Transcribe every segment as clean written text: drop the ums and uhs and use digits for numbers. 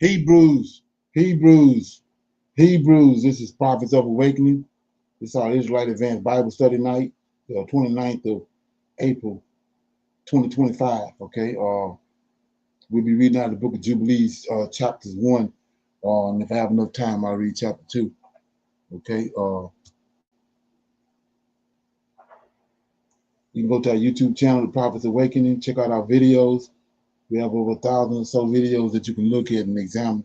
Hebrews, Hebrews, Hebrews. This is Prophets of Awakening. This is our Israelite Advanced Bible Study Night, the 29th of April, 2025. Okay. We'll be reading out the book of Jubilees, chapters 1. And if I have enough time, I'll read chapter 2. Okay. You can go to our YouTube channel, The Prophets Awakening, check out our videos. We have over 1,000 or so videos that you can look at and examine.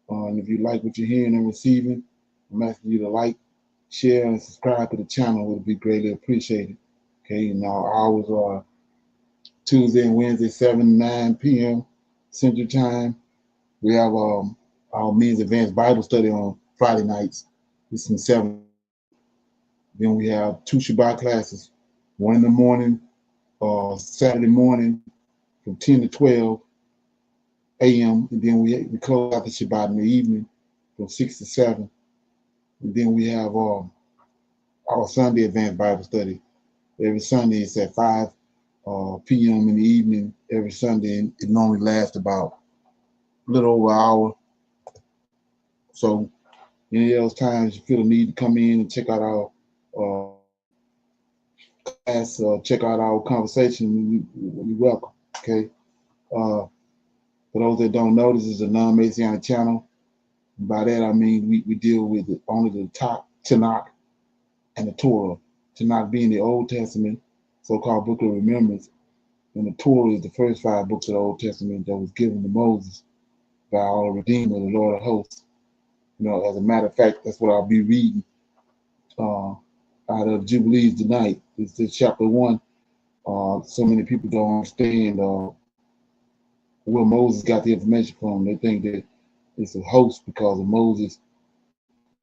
And if you like what you're hearing and receiving, I'm asking you to like, share, and subscribe to the channel. It would be greatly appreciated. Okay, and our hours are Tuesday and Wednesday, 7 to 9 p.m. Central Time. We have our men's advanced Bible study on Friday nights. It's from 7. Then we have 2 Shabbat classes, one in the morning, Saturday morning from 10 to 12 a.m. And then we close out the Shabbat in the evening from 6 to 7. And then we have our Sunday advanced Bible study. Every Sunday it's at 5 p.m. in the evening every Sunday, and it normally lasts about a little over an hour. So any of those times you feel the need to come in and check out our class, check out our conversation, you're welcome. Okay. For those that don't know, this is a non-Messianic channel. And by that I mean we deal with only the top Tanakh and the Torah. Tanakh being the Old Testament, so-called Book of Remembrance, and the Torah is the first 5 books of the Old Testament that was given to Moses by our Redeemer, the Lord of Hosts. You know, as a matter of fact, that's what I'll be reading out of Jubilees tonight. It's chapter 1. So many people don't understand where Moses got the information from. They think that it's a host because of Moses.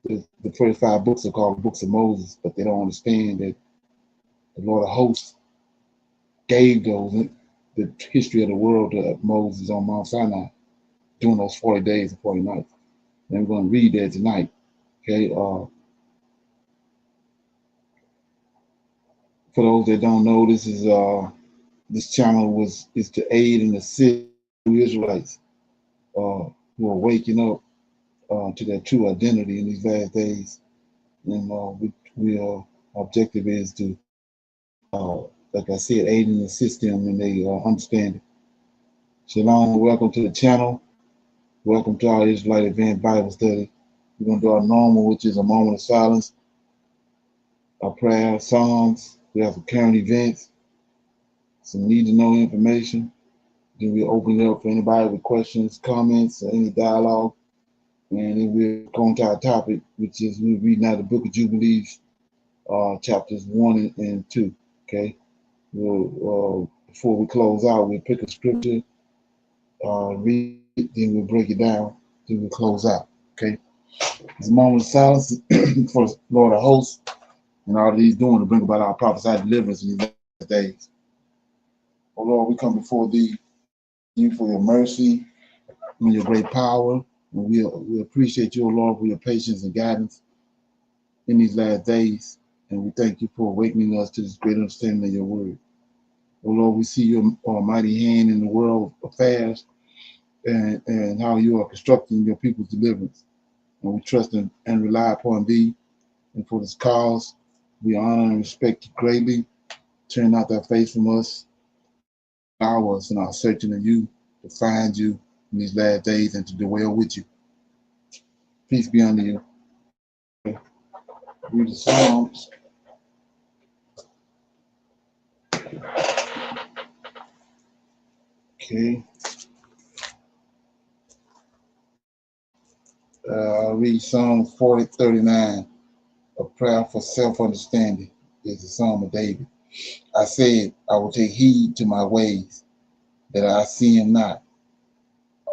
The first 5 books are called the books of Moses, but they don't understand that the Lord of Hosts gave the history of the world to Moses on Mount Sinai during those 40 days and 40 nights. And we're going to read that tonight. Okay. For those that don't know, this channel is to aid and assist Hebrew Israelites who are waking up to their true identity in these last days. And our objective is to, like I said, aid and assist them in their understanding. Shalom, welcome to the channel. Welcome to our Israelite Advanced Bible Study. We're going to do our normal, which is a moment of silence, our prayer, songs. We have some current events, some need-to-know information. Then we open it up for anybody with questions, comments, or any dialogue. And then we're going to our topic, which is we're reading out the book of Jubilees, chapters 1 and 2. Okay. Before we close out, we'll pick a scripture, read it, then we'll break it down, then we'll close out. Okay. It's a moment of silence for the Lord of Hosts and all that He's doing to bring about our prophesied deliverance in these last days. Oh Lord, we come before Thee, you for your mercy and your great power. And we appreciate you, O Lord, for your patience and guidance in these last days. And we thank you for awakening us to this great understanding of your word. Oh Lord, we see your almighty hand in the world affairs and how you are constructing your people's deliverance. And we trust and rely upon Thee. And for this cause, we honor and respect you greatly. Turn not thy face from us, allow us in our searching of you to find you in these last days and to dwell with you. Peace be unto you. Read the Psalms. Okay. I'll read Psalm 40:39. A prayer for self-understanding is the Psalm of David. I said, I will take heed to my ways, that I sin not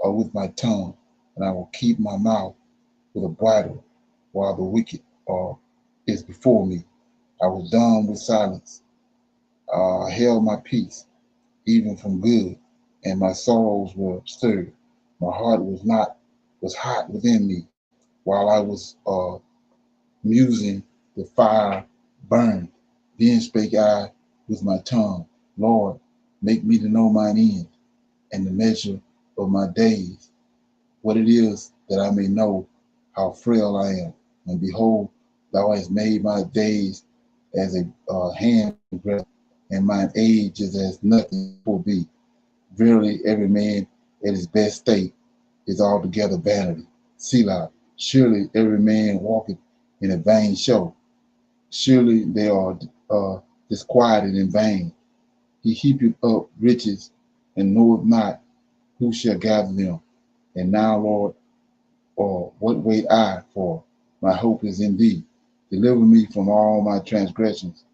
with my tongue, and I will keep my mouth with a bridle while the wicked is before me. I was dumb with silence. I held my peace, even from good, and my sorrows were stirred. My heart was hot within me, while I was musing, the fire burned. Then spake I with my tongue, Lord, make me to know mine end, and the measure of my days, what it is, that I may know how frail I am. And behold, thou hast made my days as a handbreadth, and mine age is as nothing for thee. Verily, every man at his best state is altogether vanity. Selah, surely every man walketh in a vain show. Surely they are disquieted in vain. He heapeth up riches and knoweth not who shall gather them. And now, Lord, or what wait I for? My hope is in thee. Deliver me from all my transgressions.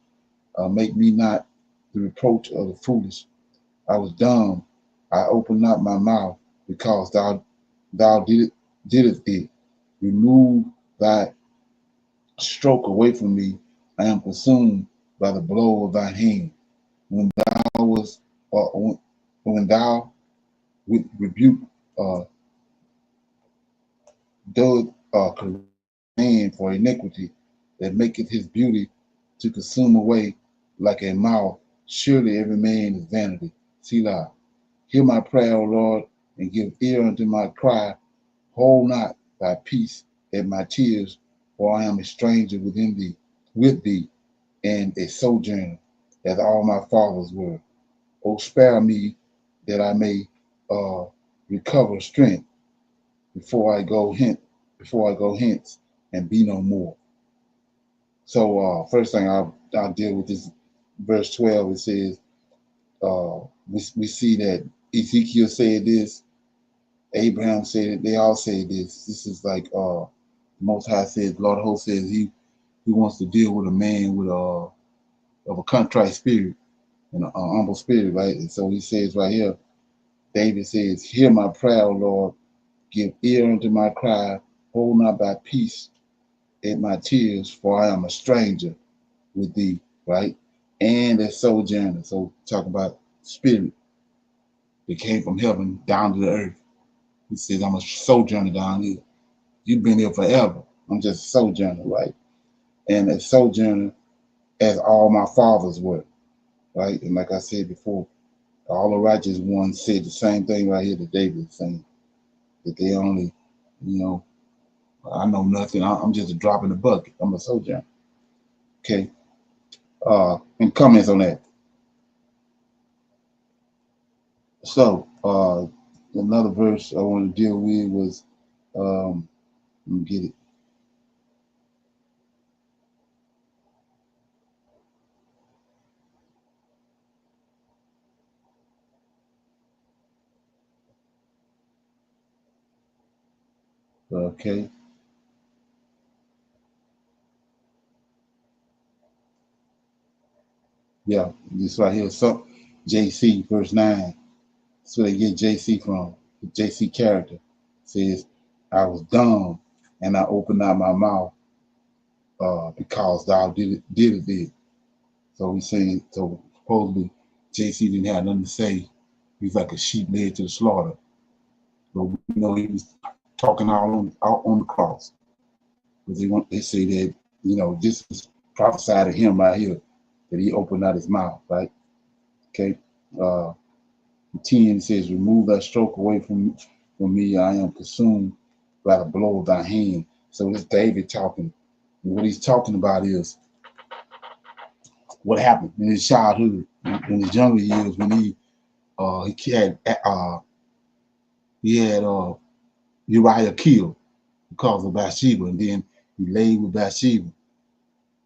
Make me not the reproach of the foolish. I was dumb. I opened not my mouth because thou didst it. Remove thy stroke away from me. I am consumed by the blow of thy hand. When thou was when thou with rebuke doth man for iniquity, that maketh his beauty to consume away like a mouth. Surely every man is vanity. Selah. Hear my prayer, O Lord, and give ear unto my cry. Hold not thy peace at my tears, for I am a stranger with thee, and a sojourner, as all my fathers were. O spare me that I may uh, recover strength before I go hence and be no more. So first thing I'll deal with this verse 12. It says we see that Ezekiel said this, Abraham said it, they all say this. This is like Most High says, Lord of Hosts says he wants to deal with a man with of a contrite spirit and an humble spirit, right? And so he says right here, David says, hear my prayer, O Lord, give ear unto my cry, hold not thy peace at my tears, for I am a stranger with thee, right? And a sojourner. So talk about spirit that came from heaven down to the earth. He says, I'm a sojourner down here. You've been here forever. I'm just a sojourner, right? And a sojourner as all my fathers were, right? And like I said before, all the righteous ones said the same thing right here that David is saying, that they only, you know, I know nothing. I'm just a drop in the bucket. I'm a sojourner. Okay. And comments on that. So another verse I want to deal with was, let me get it. Okay. Yeah, this right here. So JC verse 9. That's where they get JC from. The JC character says, I was dumb and I opened not my mouth because thou did it. So he's saying, so supposedly JC didn't have nothing to say. He's like a sheep led to the slaughter. But we know he was talking out on the cross. Because they say that, this was prophesied to him right here, that he opened out his mouth, right? Okay. 10 says, remove thy stroke away from me. I am consumed by the blow of thy hand. So this David talking. And what he's talking about is what happened in his childhood, in his younger years, when he had Uriah killed because of Bathsheba, and then he laid with Bathsheba.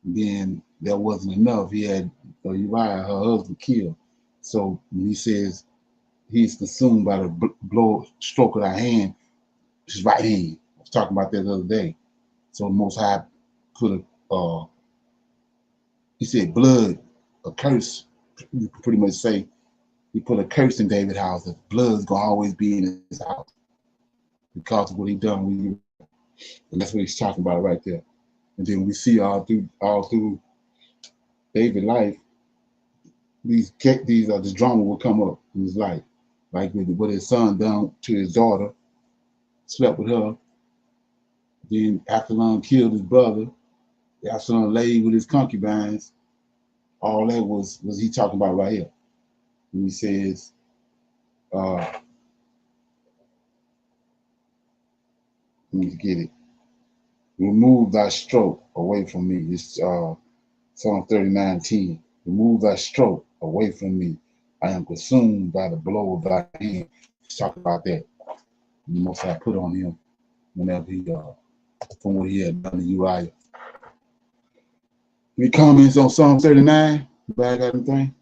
And then that wasn't enough. He had Uriah, her husband, killed. So when he says he's consumed by the stroke of thy hand, his right hand. I was talking about that the other day. So the Most High put he said blood, a curse. You can pretty much say he put a curse in David's house. That blood's gonna always be in his house because of what he done. And that's what he's talking about right there. And then we see all through David's life, this drama will come up in his life, like with what his son done to his daughter, slept with her. Then Absalom killed his brother. Absalom laid with his concubines. All that was he talking about right here. And he says, uh, Let me get it. Remove thy stroke away from me. It's Psalm 39:10. Remove thy stroke away from me. I am consumed by the blow of thy hand. Let's talk about that. The most I put on him whenever he from what he had done to Uriah. Any comments on Psalm 39? Anybody got anything?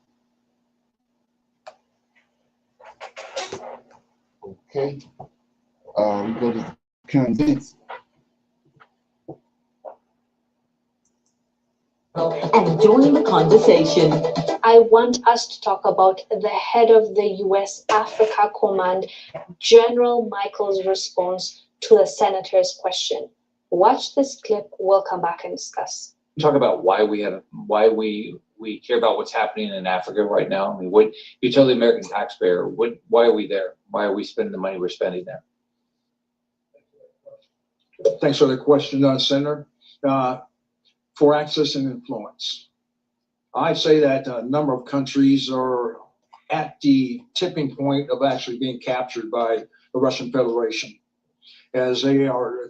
Okay. We go to the current events. And join the conversation. I want us to talk about the head of the U.S. Africa Command, General Michael's response to the senator's question. Watch this clip. We'll come back and discuss. Talk about why we care about what's happening in Africa right now. I mean, what you tell the American taxpayer? Why are we there? Why are we spending the money we're spending there? Thanks for the question, Senator. For access and influence, I say that a number of countries are at the tipping point of actually being captured by the Russian Federation, as they are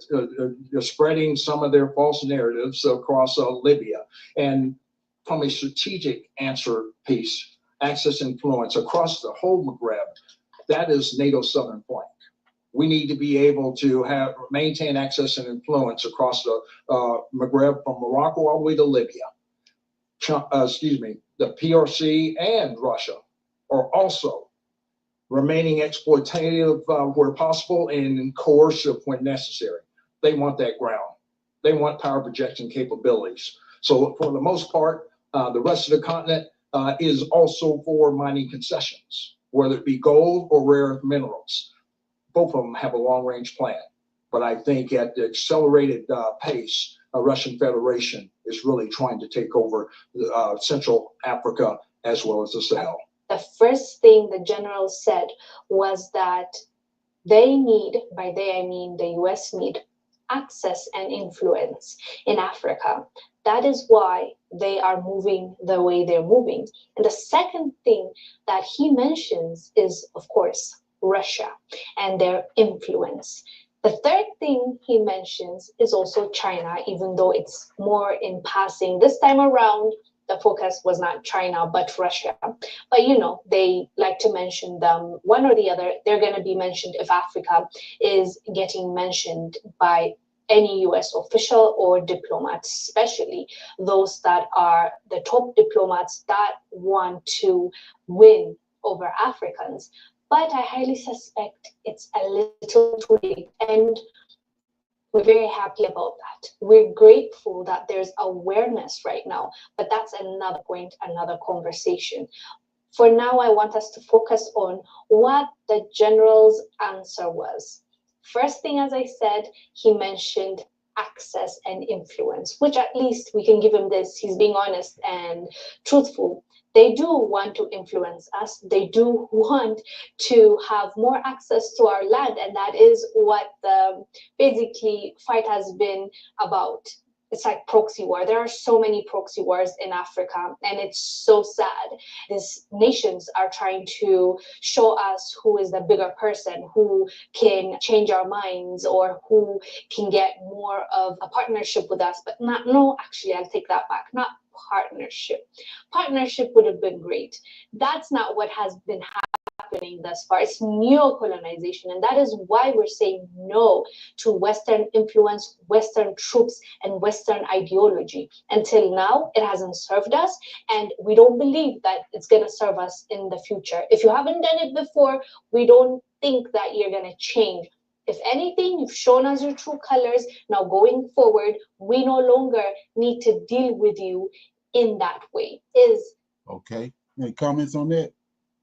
spreading some of their false narratives across Libya. And from a strategic answer piece, access and influence across the whole Maghreb, that is NATO's southern flank. We need to be able to maintain access and influence across the Maghreb from Morocco all the way to Libya. The PRC and Russia are also remaining exploitative where possible and coercive when necessary. They want that ground. They want power projection capabilities. So for the most part, the rest of the continent is also for mining concessions, whether it be gold or rare earth minerals. Both of them have a long-range plan, but I think at the accelerated pace, the Russian Federation is really trying to take over Central Africa as well as the Sahel. The first thing the general said was that they need, by they I mean the US need, access and influence in Africa. That is why they are moving the way they're moving. And the second thing that he mentions is, of course, Russia and their influence. The third thing he mentions is also China, even though it's more in passing. This time around, the focus was not China, but Russia. But you know, they like to mention them one or the other. They're going to be mentioned if Africa is getting mentioned by any US official or diplomat, especially those that are the top diplomats that want to win over Africans. But I highly suspect it's a little too late, and we're very happy about that. We're grateful that there's awareness right now, but that's another point, another conversation. For now, I want us to focus on what the general's answer was. First thing, as I said, he mentioned access and influence, which at least we can give him this. He's being honest and truthful. They do want to influence us. They do want to have more access to our land. And that is what the basically fight has been about. It's like proxy war. There are so many proxy wars in Africa, and it's so sad. These nations are trying to show us who is the bigger person, who can change our minds, or who can get more of a partnership with us. But actually, I'll take that back. Not partnership. Partnership would have been great. That's not what has been happening thus far. It's neo-colonization, and that is why we're saying no to Western influence, Western troops, and Western ideology. Until now, it hasn't served us, and we don't believe that it's going to serve us in the future. If you haven't done it before, we don't think that you're going to change. If anything, you've shown us your true colors. Now, going forward, we no longer need to deal with you in that way. Okay. Any comments on that?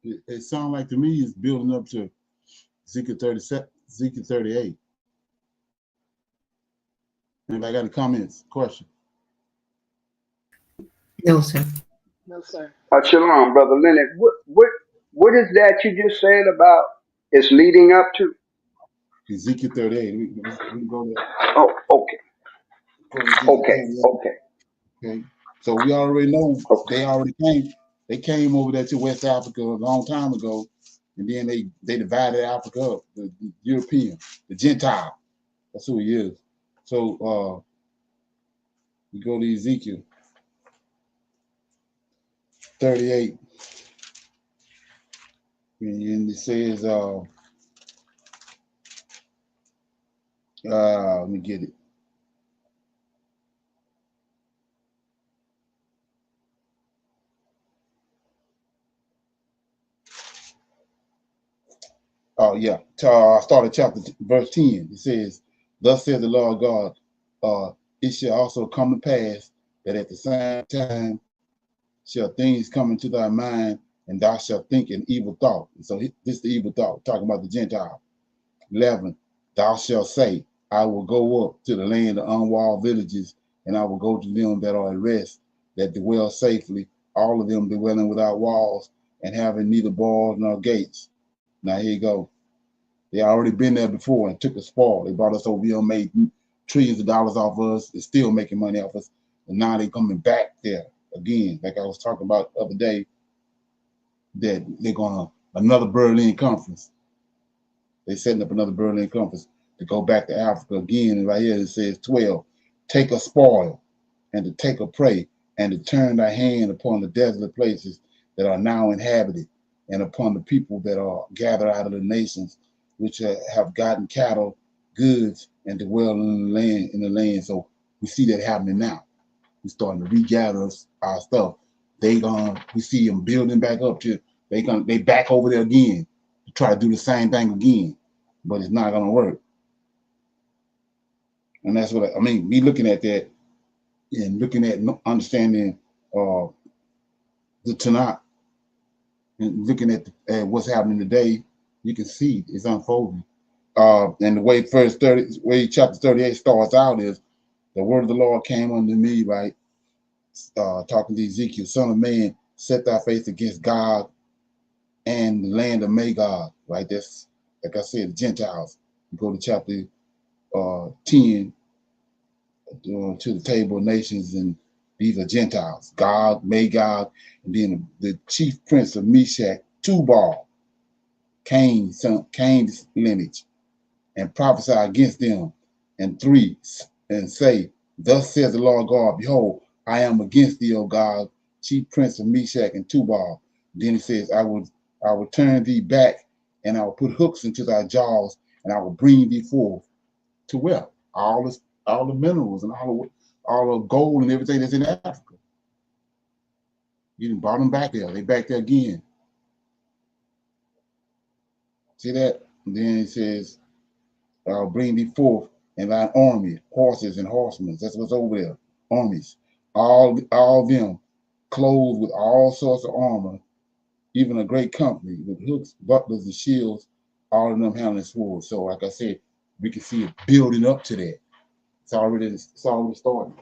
It sounds like to me it's building up to Ezekiel 37, Ezekiel 38. Anybody got any comments, question? No, sir. No, sir. Shalom, Brother Leonard. What is that you just said about it's leading up to? Ezekiel 38. We can go there. Oh, okay. Okay. So we already know they already came. They came over there to West Africa a long time ago, and then they divided Africa up, the European, the Gentile. That's who he is. So you go to Ezekiel 38, and it says, let me get it. Oh yeah, I started chapter verse 10. It says, "Thus says the Lord God, it shall also come to pass that at the same time shall things come into thy mind, and thou shalt think an evil thought." And so this is the evil thought, talking about the Gentile. 11, thou shalt say, I will go up to the land of unwalled villages, and I will go to them that are at rest, that dwell safely, all of them dwelling without walls, and having neither bars nor gates. Now here you go. They already been there before and took a spoil. They brought us over here, made trillions of dollars off us. They're still making money off us. And now they're coming back there again. Like I was talking about the other day, that they're going to another Berlin conference. They're setting up another Berlin conference to go back to Africa again. And right here it says 12, take a spoil and to take a prey and to turn thy hand upon the desolate places that are now inhabited and upon the people that are gathered out of the nations which have gotten cattle, goods, and dwell in the land. So we see that happening now. We're starting to regather our stuff. We see them building back up to they back over there again to try to do the same thing again, but it's not gonna work. And that's what I mean. Me looking at that and looking at understanding the Tanakh and looking at what's happening today, you can see it's unfolding. And the way chapter 38 starts out is the word of the Lord came unto me, right? Talking to Ezekiel, son of man, set thy face against God and the land of Magog, right? That's, like I said, the Gentiles. You go to chapter 10 to the table of nations, and these are Gentiles, God, Magog, and then the chief prince of Meshach, Tubal, Cain's lineage, and prophesy against them. And 3, and say, thus says the Lord God, behold, I am against thee, O God, chief prince of Meshach and Tubal. Then he says, I will turn thee back, and I will put hooks into thy jaws, and I will bring thee forth to where? All the minerals and all the gold and everything that's in Africa. You done brought them back there. They back there again. See that? And then it says, I'll bring thee forth and thine army, horses and horsemen. That's what's over there. Armies. All them clothed with all sorts of armor, even a great company with hooks, bucklers, and shields, all of them handling swords. So, like I said, we can see it building up to that. It's already started.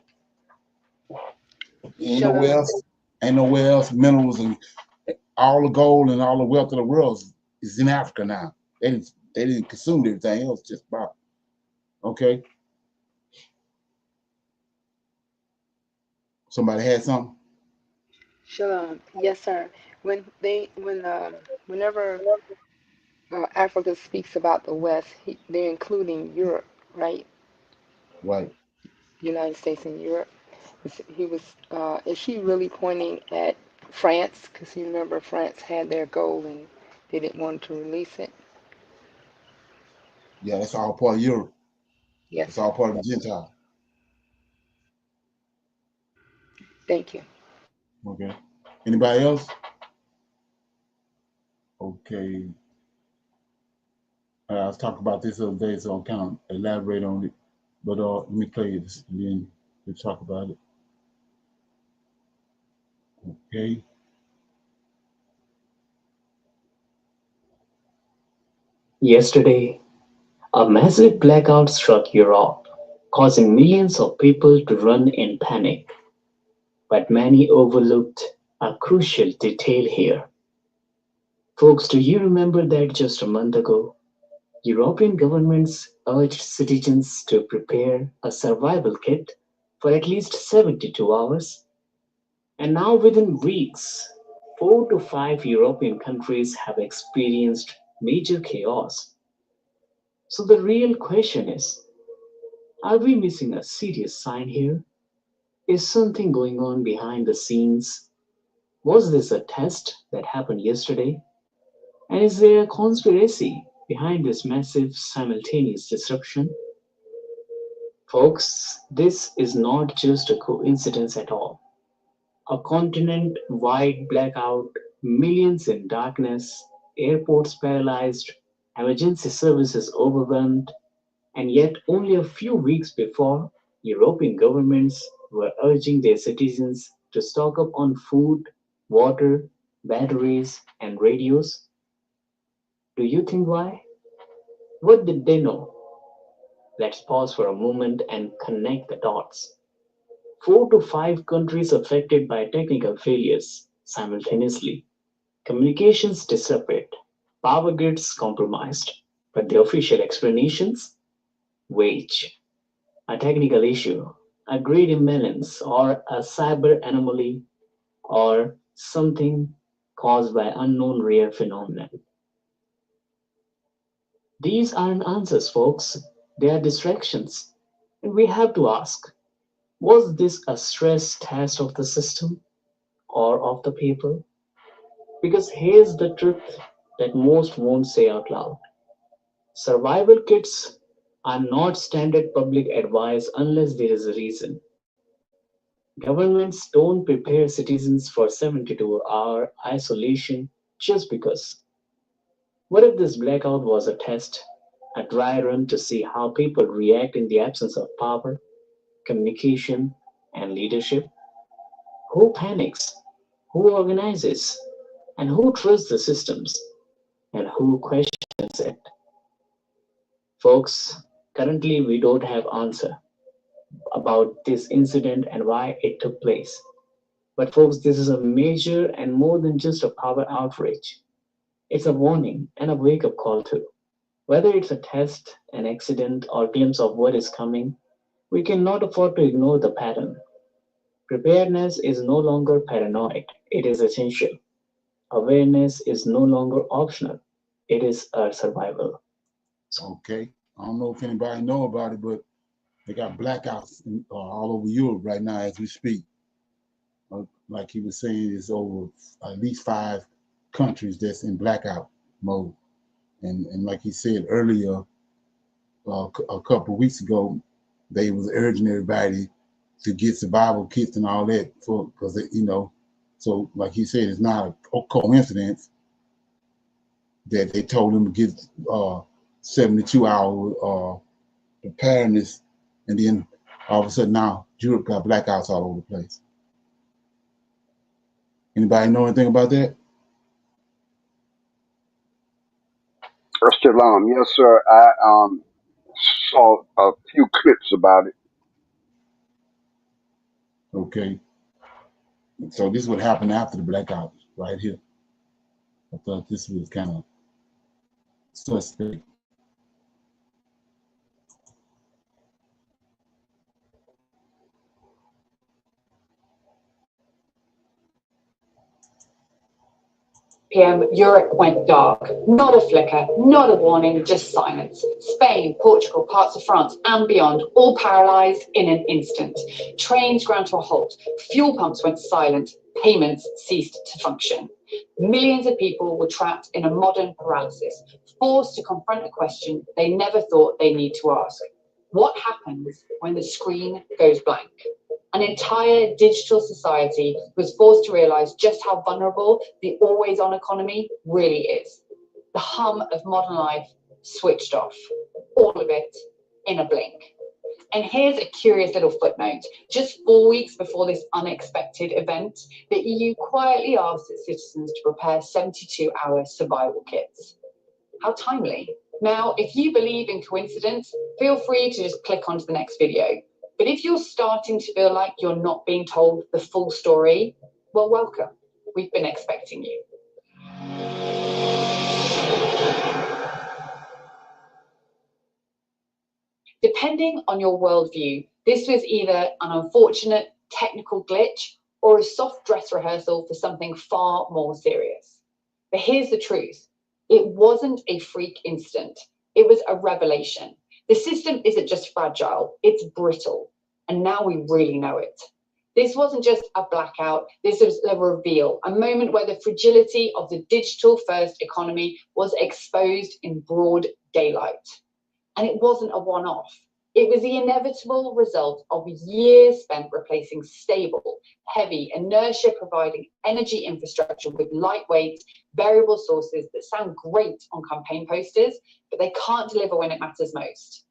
Ain't nowhere Shalom. else. Ain't nowhere else. Minerals and all the gold and all the wealth of the world is in Africa now. They didn't consume everything else just about. Okay. Somebody had something? Shalom. Yes, sir. Whenever Africa speaks about the West, they're including Europe, right? Right. United States and Europe. Is she really pointing at France? Because you remember France had their gold and they didn't want to release it. Yeah, that's all part of Europe. Yes, It's sir. all part of the Gentile. Thank you. Okay. Anybody else? Okay. I was talking about this the other day, so I'll kind of elaborate on it. But let me play this and then we'll talk about it. Okay. Yesterday, a massive blackout struck Europe, causing millions of people to run in panic. But many overlooked a crucial detail here. Folks, do you remember that just a month ago, European governments urged citizens to prepare a survival kit for at least 72 hours? And now, within weeks, 4 to 5 European countries have experienced major chaos. So, the real question is, Are we missing a serious sign here? Is something going on behind the scenes? Was this a test that happened yesterday? And is there a conspiracy behind this massive simultaneous disruption? Folks, this is not just a coincidence at all. A continent wide blackout, millions in darkness, airports paralyzed, emergency services overwhelmed, and yet only a few weeks before, European governments were urging their citizens to stock up on food, water, batteries, and radios. Do you think why? What did they know? Let's pause for a moment and connect the dots. 4 to 5 countries affected by technical failures simultaneously. Communications disrupted, power grids compromised. But the official explanations? Wage. A technical issue, a grid imbalance, or a cyber anomaly, or something caused by unknown rare phenomenon. These aren't answers, folks. They are distractions. And we have to ask, was this a stress test of the system or of the people? Because here's the truth that most won't say out loud. Survival kits are not standard public advice unless there is a reason. Governments don't prepare citizens for 72-hour isolation just because. What if this blackout was a test, a dry run to see how people react in the absence of power, communication, and leadership? Who panics? Who organizes? And who trusts the systems? And who questions it? Folks, currently we don't have answer about this incident and why it took place. But folks, this is a major and more than just a power outrage. It's a warning and a wake-up call too. Whether it's a test, an accident, or glimpse of what is coming, we cannot afford to ignore the pattern. Preparedness is no longer paranoid, it is essential. Awareness is no longer optional, it is our survival. Okay. I don't know if anybody know about it, but they got blackouts all over Europe right now as we speak. Like he was saying, it's over at least 5 countries that's in blackout mode. And like he said earlier, a couple of weeks ago, they was urging everybody to get survival kits and all that for because so like he said, it's not a coincidence that they told them to get 72-hour preparedness, and then all of a sudden now Europe got blackouts all over the place. Anybody know anything about that? Shalom. Yes, sir. I saw a few clips about it. Okay, so this would happen after the blackout right here. I thought this was kind of suspect. PM, Europe went dark. Not a flicker, not a warning, just silence. Spain, Portugal, parts of France and beyond, all paralysed in an instant. Trains ground to a halt. Fuel pumps went silent. Payments ceased to function. Millions of people were trapped in a modern paralysis, forced to confront a question they never thought they need to ask. What happens when the screen goes blank? An entire digital society was forced to realize just how vulnerable the always-on economy really is. The hum of modern life switched off, all of it in a blink. And here's a curious little footnote. Just 4 weeks before this unexpected event, the EU quietly asked its citizens to prepare 72-hour survival kits. How timely. Now, if you believe in coincidence, feel free to just click onto the next video. But if you're starting to feel like you're not being told the full story, well, welcome. We've been expecting you. Depending on your worldview, this was either an unfortunate technical glitch or a soft dress rehearsal for something far more serious. But here's the truth. It wasn't a freak incident. It was a revelation. The system isn't just fragile, it's brittle. And now we really know it. This wasn't just a blackout, this was a reveal, a moment where the fragility of the digital-first economy was exposed in broad daylight. And it wasn't a one-off. It was the inevitable result of years spent replacing stable, heavy, inertia-providing energy infrastructure with lightweight, variable sources that sound great on campaign posters, but they can't deliver when it matters most.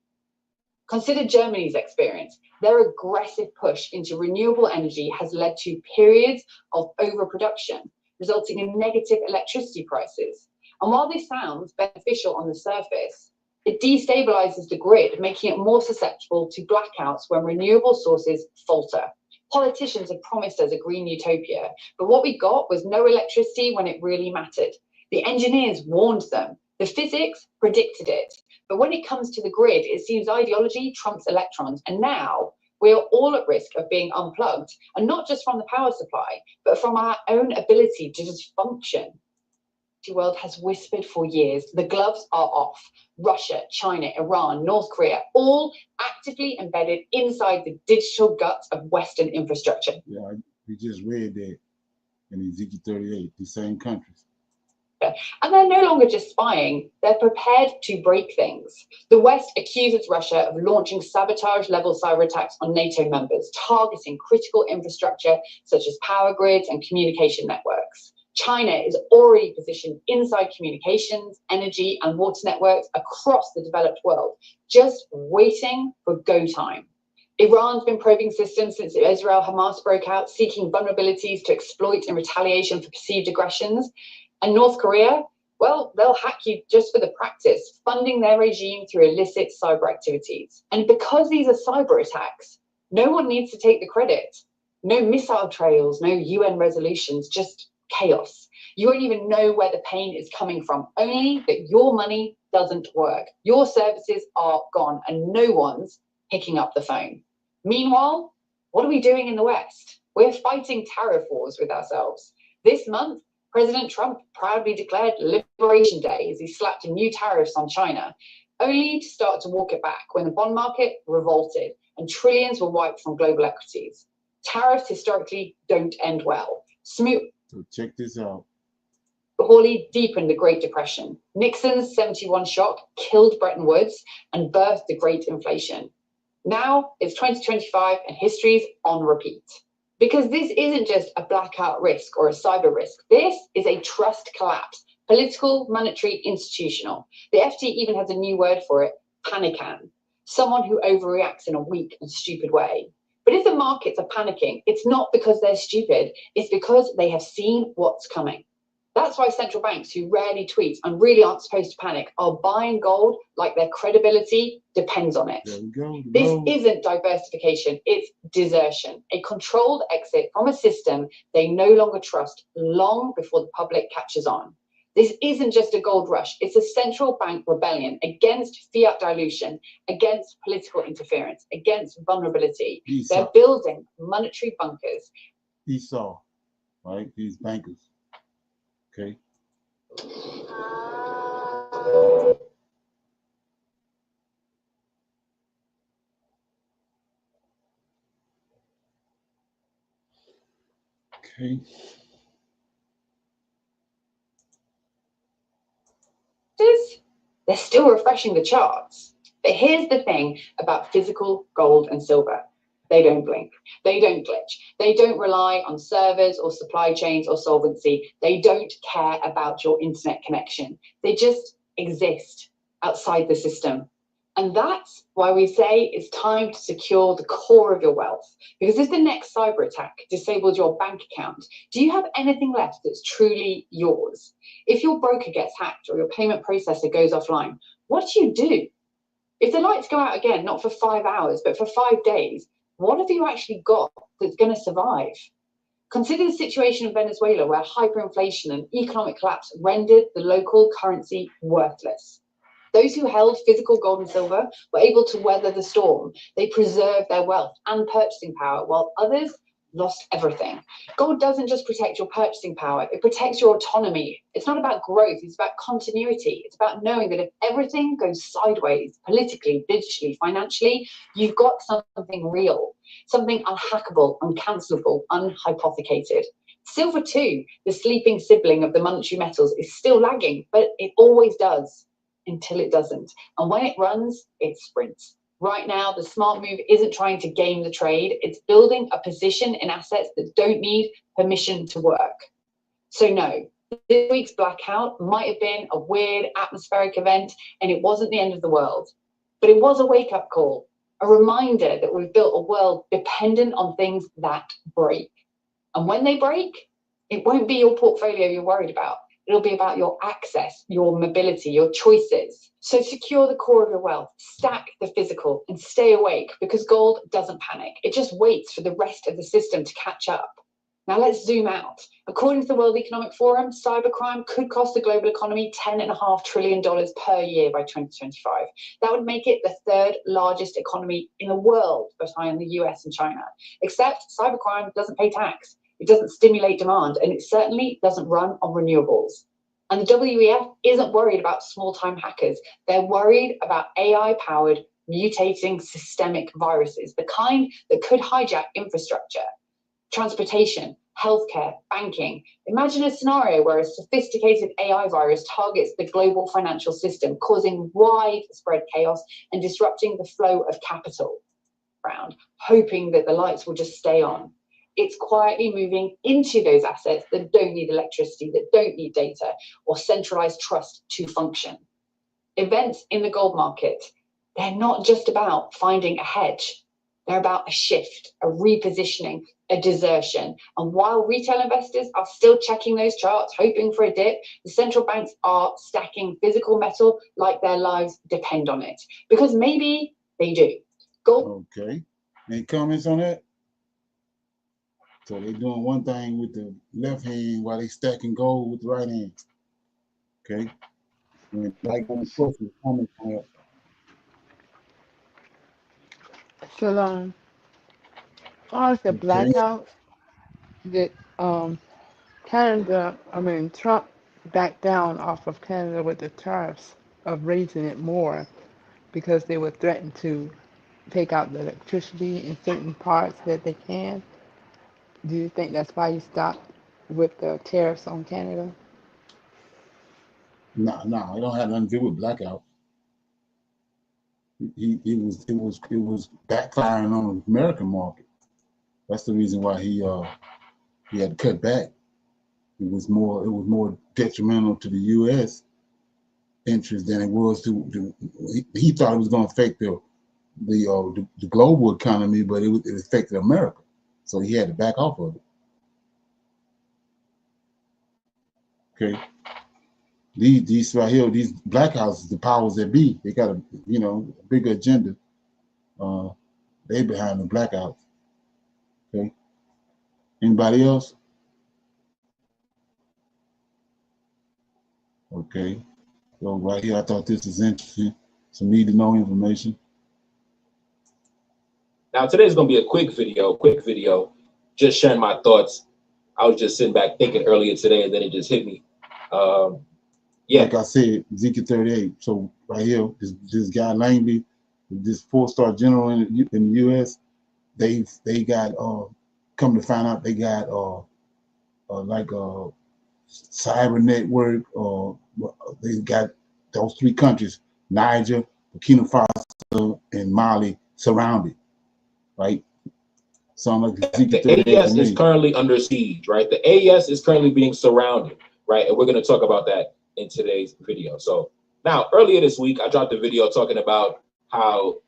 Consider Germany's experience. Their aggressive push into renewable energy has led to periods of overproduction, resulting in negative electricity prices. And while this sounds beneficial on the surface, it destabilizes the grid, making it more susceptible to blackouts when renewable sources falter. Politicians have promised us a green utopia, but what we got was no electricity when it really mattered. The engineers warned them. The physics predicted it. But when it comes to the grid, it seems ideology trumps electrons. And now we are all at risk of being unplugged, and not just from the power supply, but from our own ability to just function. The world has whispered for years, the gloves are off. Russia, China, Iran, North Korea, all actively embedded inside the digital guts of Western infrastructure. Yeah, we just read that in Ezekiel 38, the same countries. And they're no longer just spying, they're prepared to break things. The West accuses Russia of launching sabotage-level cyber attacks on NATO members, targeting critical infrastructure such as power grids and communication networks. China is already positioned inside communications, energy, and water networks across the developed world, just waiting for go time. Iran's been probing systems since Israel-Hamas broke out, seeking vulnerabilities to exploit in retaliation for perceived aggressions. And North Korea, well, they'll hack you just for the practice, funding their regime through illicit cyber activities. And because these are cyber attacks, no one needs to take the credit. No missile trails, no UN resolutions, just chaos. You won't even know where the pain is coming from, only that your money doesn't work. Your services are gone and no one's picking up the phone. Meanwhile, what are we doing in the West? We're fighting tariff wars with ourselves. This month, President Trump proudly declared Liberation Day as he slapped new tariffs on China, only to start to walk it back when the bond market revolted and trillions were wiped from global equities. Tariffs historically don't end well. So check this out. Hawley deepened the Great Depression. Nixon's 71 shock killed Bretton Woods and birthed the Great Inflation. Now it's 2025 and history's on repeat. Because this isn't just a blackout risk or a cyber risk. This is a trust collapse, political, monetary, institutional. The FT even has a new word for it, panican, someone who overreacts in a weak and stupid way. But if the markets are panicking, it's not because they're stupid, it's because they have seen what's coming. That's why central banks who rarely tweet and really aren't supposed to panic are buying gold like their credibility depends on it. There we go. This isn't diversification, it's desertion, a controlled exit from a system they no longer trust long before the public catches on. This isn't just a gold rush, it's a central bank rebellion against fiat dilution, against political interference, against vulnerability. Esau. They're building monetary bunkers. Esau, right? These bankers. Okay. Okay. They're still refreshing the charts. But here's the thing about physical gold and silver. They don't blink. They don't glitch. They don't rely on servers or supply chains or solvency. They don't care about your internet connection. They just exist outside the system. And that's why we say it's time to secure the core of your wealth. Because if the next cyber attack disables your bank account, do you have anything left that's truly yours? If your broker gets hacked or your payment processor goes offline, what do? If the lights go out again, not for 5 hours, but for 5 days, what have you actually got that's going to survive? Consider the situation in Venezuela where hyperinflation and economic collapse rendered the local currency worthless. Those who held physical gold and silver were able to weather the storm. They preserved their wealth and purchasing power, while others lost everything. Gold doesn't just protect your purchasing power, it protects your autonomy. It's not about growth, it's about continuity. It's about knowing that if everything goes sideways, politically, digitally, financially, you've got something real, something unhackable, uncancelable, unhypothecated. Silver too, the sleeping sibling of the monetary metals, is still lagging, but it always does until it doesn't. And when it runs, it sprints. Right now, the smart move isn't trying to game the trade. It's building a position in assets that don't need permission to work. So no, this week's blackout might have been a weird atmospheric event and it wasn't the end of the world. But it was a wake-up call, a reminder that we've built a world dependent on things that break. And when they break, it won't be your portfolio you're worried about. It'll be about your access, your mobility, your choices. So secure the core of your wealth, stack the physical, and stay awake, because gold doesn't panic. It just waits for the rest of the system to catch up. Now let's zoom out. According to the World Economic Forum, cybercrime could cost the global economy $10.5 trillion per year by 2025. That would make it the third largest economy in the world, behind the US and China. Except cybercrime doesn't pay tax. It doesn't stimulate demand, and it certainly doesn't run on renewables. And the WEF isn't worried about small-time hackers. They're worried about AI-powered, mutating systemic viruses, the kind that could hijack infrastructure, transportation, healthcare, banking. Imagine a scenario where a sophisticated AI virus targets the global financial system, causing widespread chaos and disrupting the flow of capital around, hoping that the lights will just stay on. It's quietly moving into those assets that don't need electricity, that don't need data or centralized trust to function. Events in the gold market, they're not just about finding a hedge. They're about a shift, a repositioning, a desertion. And while retail investors are still checking those charts, hoping for a dip, the central banks are stacking physical metal like their lives depend on it. Because maybe they do. Gold. Okay. Any comments on that? So they're doing one thing with the left hand while they stacking gold with the right hand. Okay. And like on the question, comment on that. So, all the Okay. blackouts that Trump backed down off of Canada with the tariffs of raising it more because they were threatened to take out the electricity in certain parts that they can. Do you think that's why he stopped with the tariffs on Canada? No, it don't have nothing to do with blackout. It was backfiring on the American market. That's the reason why he had to cut back. It was more detrimental to the U.S. interest than it was to he thought it was going to affect the global economy, but it affected America, so he had to back off of it. Okay, these right here, these black houses, the powers that be, they got a bigger agenda. They behind the blackouts. Okay, anybody else? Okay, so right here, I thought this was interesting. Some need to know information. Now today's gonna be a quick video, just sharing my thoughts. I was just sitting back thinking earlier today, and then it just hit me. Yeah. Like I said, Ezekiel 38. So right here, this guy Langley, this 4-star general in the U.S., they got come to find out they got like a cyber network. They got those 3 countries, Niger, Burkina Faso, and Mali, surrounded. Right. Sound like the AES is currently under siege, right? The AES is currently being surrounded, right? And we're going to talk about that in today's video. So now, earlier this week, I dropped a video talking about how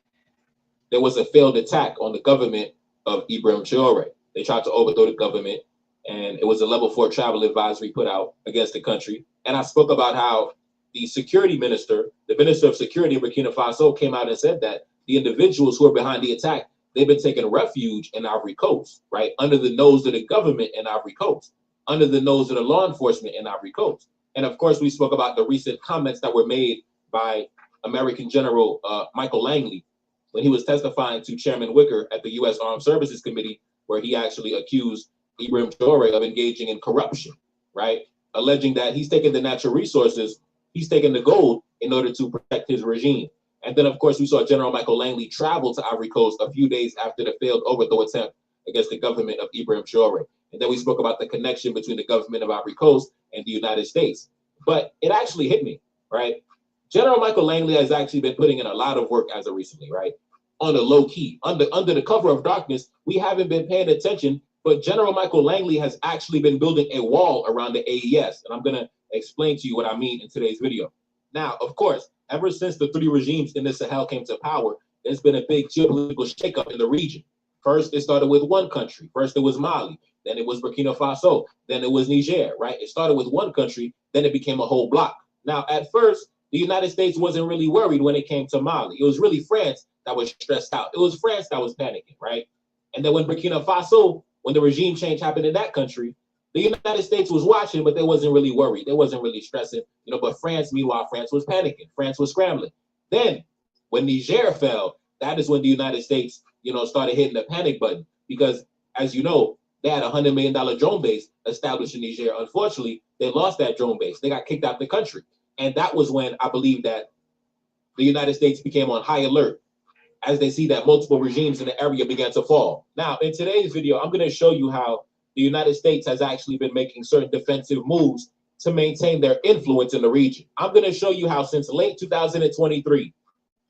there was a failed attack on the government of Ibrahim Traore. They tried to overthrow the government, and it was a level 4 travel advisory put out against the country. And I spoke about how the security minister, the minister of security of Burkina Faso, came out and said that the individuals who are behind the attack, they've been taking refuge in Ivory Coast, right? Under the nose of the government in Ivory Coast, under the nose of the law enforcement in Ivory Coast. And of course, we spoke about the recent comments that were made by American General Michael Langley when he was testifying to Chairman Wicker at the U.S. Armed Services Committee where he actually accused Ibrahim Traore of engaging in corruption, right? Alleging that he's taken the natural resources, he's taken the gold in order to protect his regime. And then, of course, we saw General Michael Langley travel to Ivory Coast a few days after the failed overthrow attempt against the government of Ibrahim Traore. And then we spoke about the connection between the government of Ivory Coast and the United States. But it actually hit me, right? General Michael Langley has actually been putting in a lot of work as of recently, right? On the low key, under the cover of darkness, we haven't been paying attention, but General Michael Langley has actually been building a wall around the AES. And I'm gonna explain to you what I mean in today's video. Now, of course, ever since the three regimes in the Sahel came to power, there's been a big geopolitical shakeup in the region. First, it started with one country. First, it was Mali. Then it was Burkina Faso. Then it was Niger, right? It started with one country. Then it became a whole block. Now, at first, the United States wasn't really worried when it came to Mali. It was really France that was stressed out. It was France that was panicking, right? And then when Burkina Faso, when the regime change happened in that country, the United States was watching, but they wasn't really worried. They wasn't really stressing, but France, meanwhile, France was panicking. France was scrambling. Then when Niger fell, that is when the United States, started hitting the panic button, because as you know, they had a $100 million drone base established in Niger. Unfortunately, they lost that drone base. They got kicked out the country. And that was when I believe that the United States became on high alert as they see that multiple regimes in the area began to fall. Now, in today's video, I'm going to show you how the United States has actually been making certain defensive moves to maintain their influence in the region. I'm going to show you how since late 2023,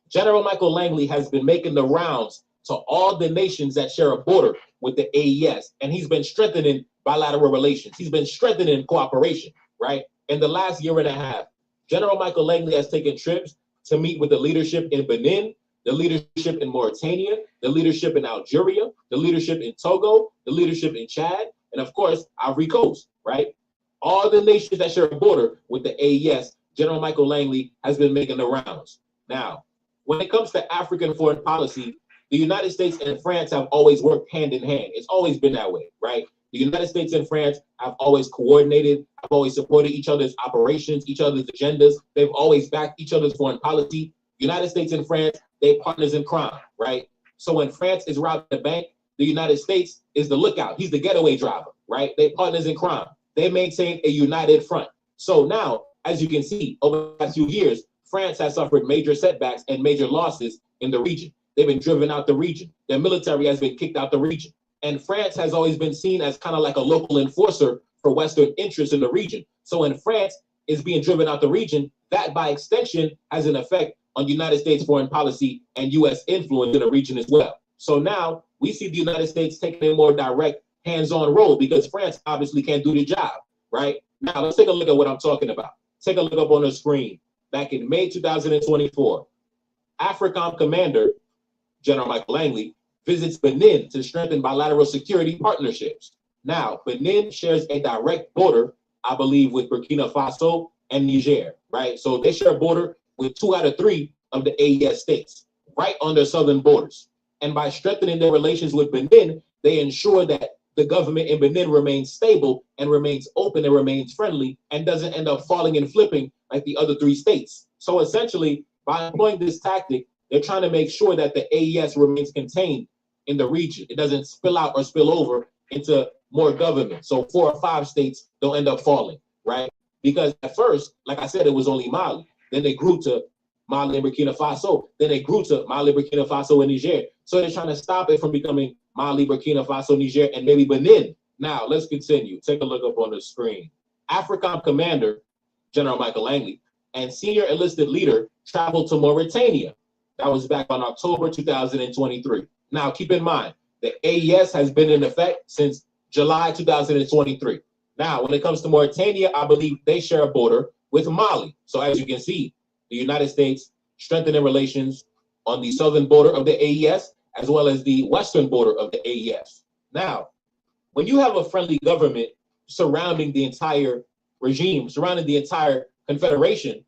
General Michael Langley has been making the rounds to all the nations that share a border with the AES, and he's been strengthening bilateral relations. He's been strengthening cooperation, right? In the last year and a half, General Michael Langley has taken trips to meet with the leadership in Benin, the leadership in Mauritania, the leadership in Algeria, the leadership in Togo, the leadership in Chad, and of course, Ivory Coast, right? All the nations that share a border with the AES, General Michael Langley has been making the rounds. Now, when it comes to African foreign policy, the United States and France have always worked hand in hand. It's always been that way, right? The United States and France have always coordinated, have always supported each other's operations, each other's agendas. They've always backed each other's foreign policy. United States and France, they're partners in crime, right? So when France is robbing the bank, the United States is the lookout. He's the getaway driver, right? They're partners in crime. They maintain a united front. So now, as you can see, over the past few years, France has suffered major setbacks and major losses in the region. They've been driven out the region. Their military has been kicked out the region. And France has always been seen as kind of like a local enforcer for Western interests in the region. So when France is being driven out the region, that by extension has an effect on United States foreign policy and U.S. influence in the region as well. So now we see the United States taking a more direct hands-on role because France obviously can't do the job, right? Now let's take a look at what I'm talking about. Take a look up on the screen. Back in May 2024, AFRICOM Commander General Michael Langley visits Benin to strengthen bilateral security partnerships. Now, Benin shares a direct border, I believe, with Burkina Faso and Niger, right? So they share a border with 2 out of 3 of the AES states, right on their southern borders. And by strengthening their relations with Benin, they ensure that the government in Benin remains stable and remains open and remains friendly and doesn't end up falling and flipping like the other 3 states. So essentially, by employing this tactic, they're trying to make sure that the AES remains contained in the region. It doesn't spill out or spill over into more government. So 4 or 5 states don't end up falling, right? Because at first, like I said, it was only Mali. Then they grew to Mali and Burkina Faso. Then they grew to Mali, Burkina Faso, and Niger. So they're trying to stop it from becoming Mali, Burkina Faso, Niger, and maybe Benin. Now, let's continue. Take a look up on the screen. AFRICOM Commander, General Michael Langley, and senior enlisted leader traveled to Mauritania. That was back on October 2023. Now, keep in mind, the AES has been in effect since July 2023. Now, when it comes to Mauritania, I believe they share a border with Mali. So as you can see, the United States strengthening relations on the southern border of the AES, as well as the western border of the AES. Now, when you have a friendly government surrounding the entire regime, surrounding the entire confederation,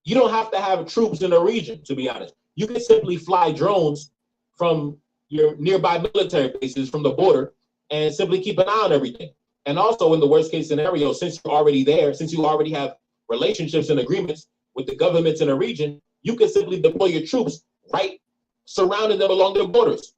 you don't have to have troops in the region, to be honest. You can simply fly drones from your nearby military bases from the border and simply keep an eye on everything. And also in the worst case scenario, since you're already there, since you already have relationships and agreements with the governments in the region, you can simply deploy your troops right surrounding them along their borders.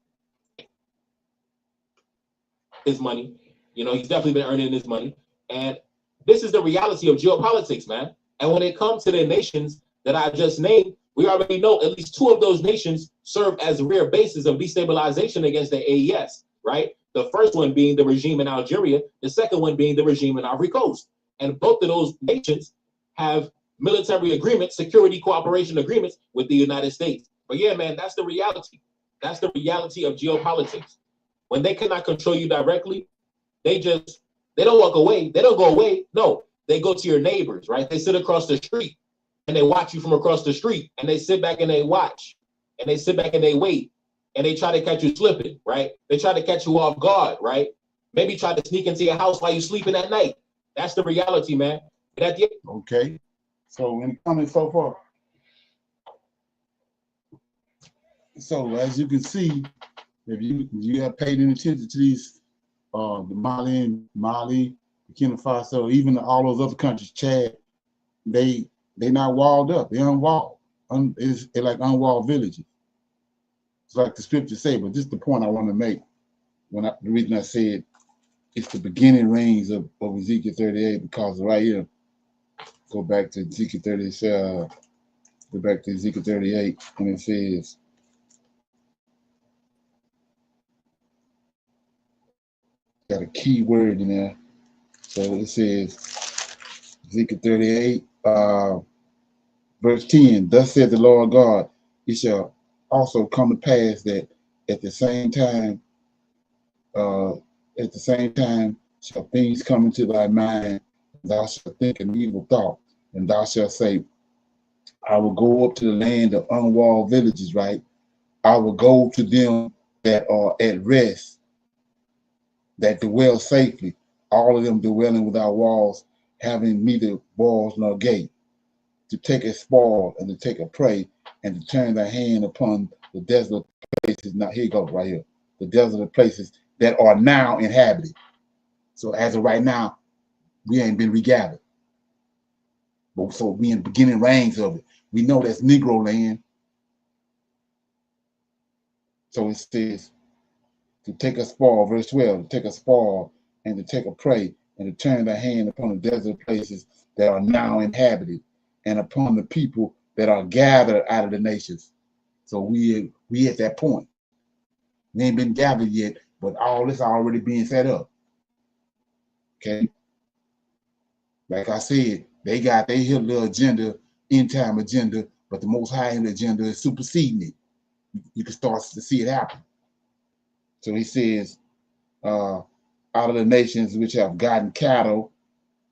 his money. You know, he's definitely been earning his money. And this is the reality of geopolitics, man. And when it comes to the nations that I just named, we already know at least 2 of those nations serve as rear bases of destabilization against the AES, right? The first one being the regime in Algeria, the second one being the regime in Ivory Coast. And both of those nations have military agreements, security cooperation agreements with the United States. But yeah, man, that's the reality. That's the reality of geopolitics. When they cannot control you directly, they don't walk away. They don't go away. No, they go to your neighbors, right? They sit across the street and they watch you from across the street, and they sit back and they watch, and they sit back and they wait, and they try to catch you slipping, right? They try to catch you off guard, right? Maybe try to sneak into your house while you're sleeping at night. That's the reality, man. Okay. So in comments so far. So as you can see, if you have paid any attention to these, the Mali, Burkina Faso, even all those other countries, Chad, they not walled up. They're unwalled. They're like unwalled villages. It's like the scriptures say, but this is the point I want to make. The reason I said it's the beginning reigns of Ezekiel 38, because right here, go back to Ezekiel 37, go back to Ezekiel 38, and it says, got a key word in there. So it says, Ezekiel 38, verse 10, thus said the Lord God, it shall also come to pass that at the same time shall things come into thy mind, thou shalt think an evil thought, and thou shalt say, I will go up to the land of unwalled villages, right? I will go to them that are at rest, that dwell safely, all of them dwelling without walls, having neither walls nor gate, to take a spoil and to take a prey, and to turn their hand upon the desolate places. Now here you go, right here. The desolate places that are now inhabited. So as of right now, we ain't been regathered. But so we in the beginning reigns of it. We know that's Negro land. So it says to take a spoil, verse 12, to take a spoil and to take a prey, and to turn their hand upon the desert places that are now inhabited, and upon the people that are gathered out of the nations. So we at that point. We ain't been gathered yet, but all this already being set up. Okay. Like I said, they got their little agenda, end time agenda, but the Most High agenda is superseding it. You can start to see it happen. So he says, out of the nations which have gotten cattle,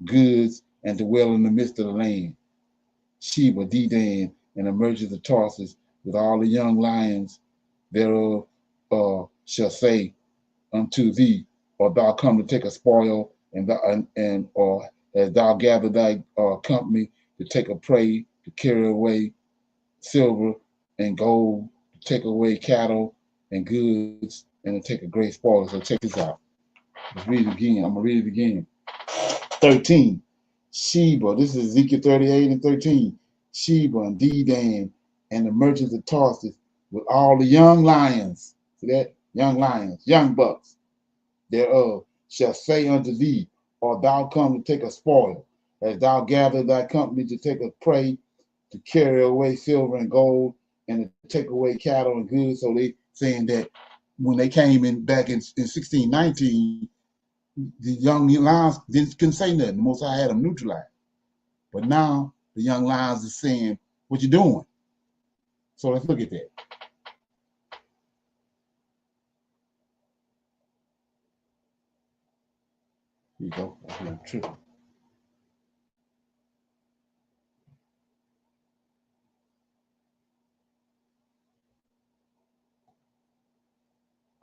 goods, and dwell in the midst of the land, Sheba, Dedan, and the merchants of Tarsus, with all the young lions thereof, shall say unto thee, or thou come to take a spoil, or as thou gather thy company to take a prey, to carry away silver and gold, to take away cattle and goods, and to take a great spoil. So check this out. Let's read it again. I'm gonna read it again. 13. Sheba, this is Ezekiel 38 and 13. Sheba and Dedan and the merchants of Tarsus with all the young lions. See that? Young lions, young bucks thereof shall say unto thee, or thou come to take a spoil, as thou gather thy company to take a prey, to carry away silver and gold, and to take away cattle and goods. So they saying that when they came in back in 1619, the young lions couldn't say nothing. The Most High had them neutralized. But now the young lions are saying, what you doing? So let's look at that. Here you go. True.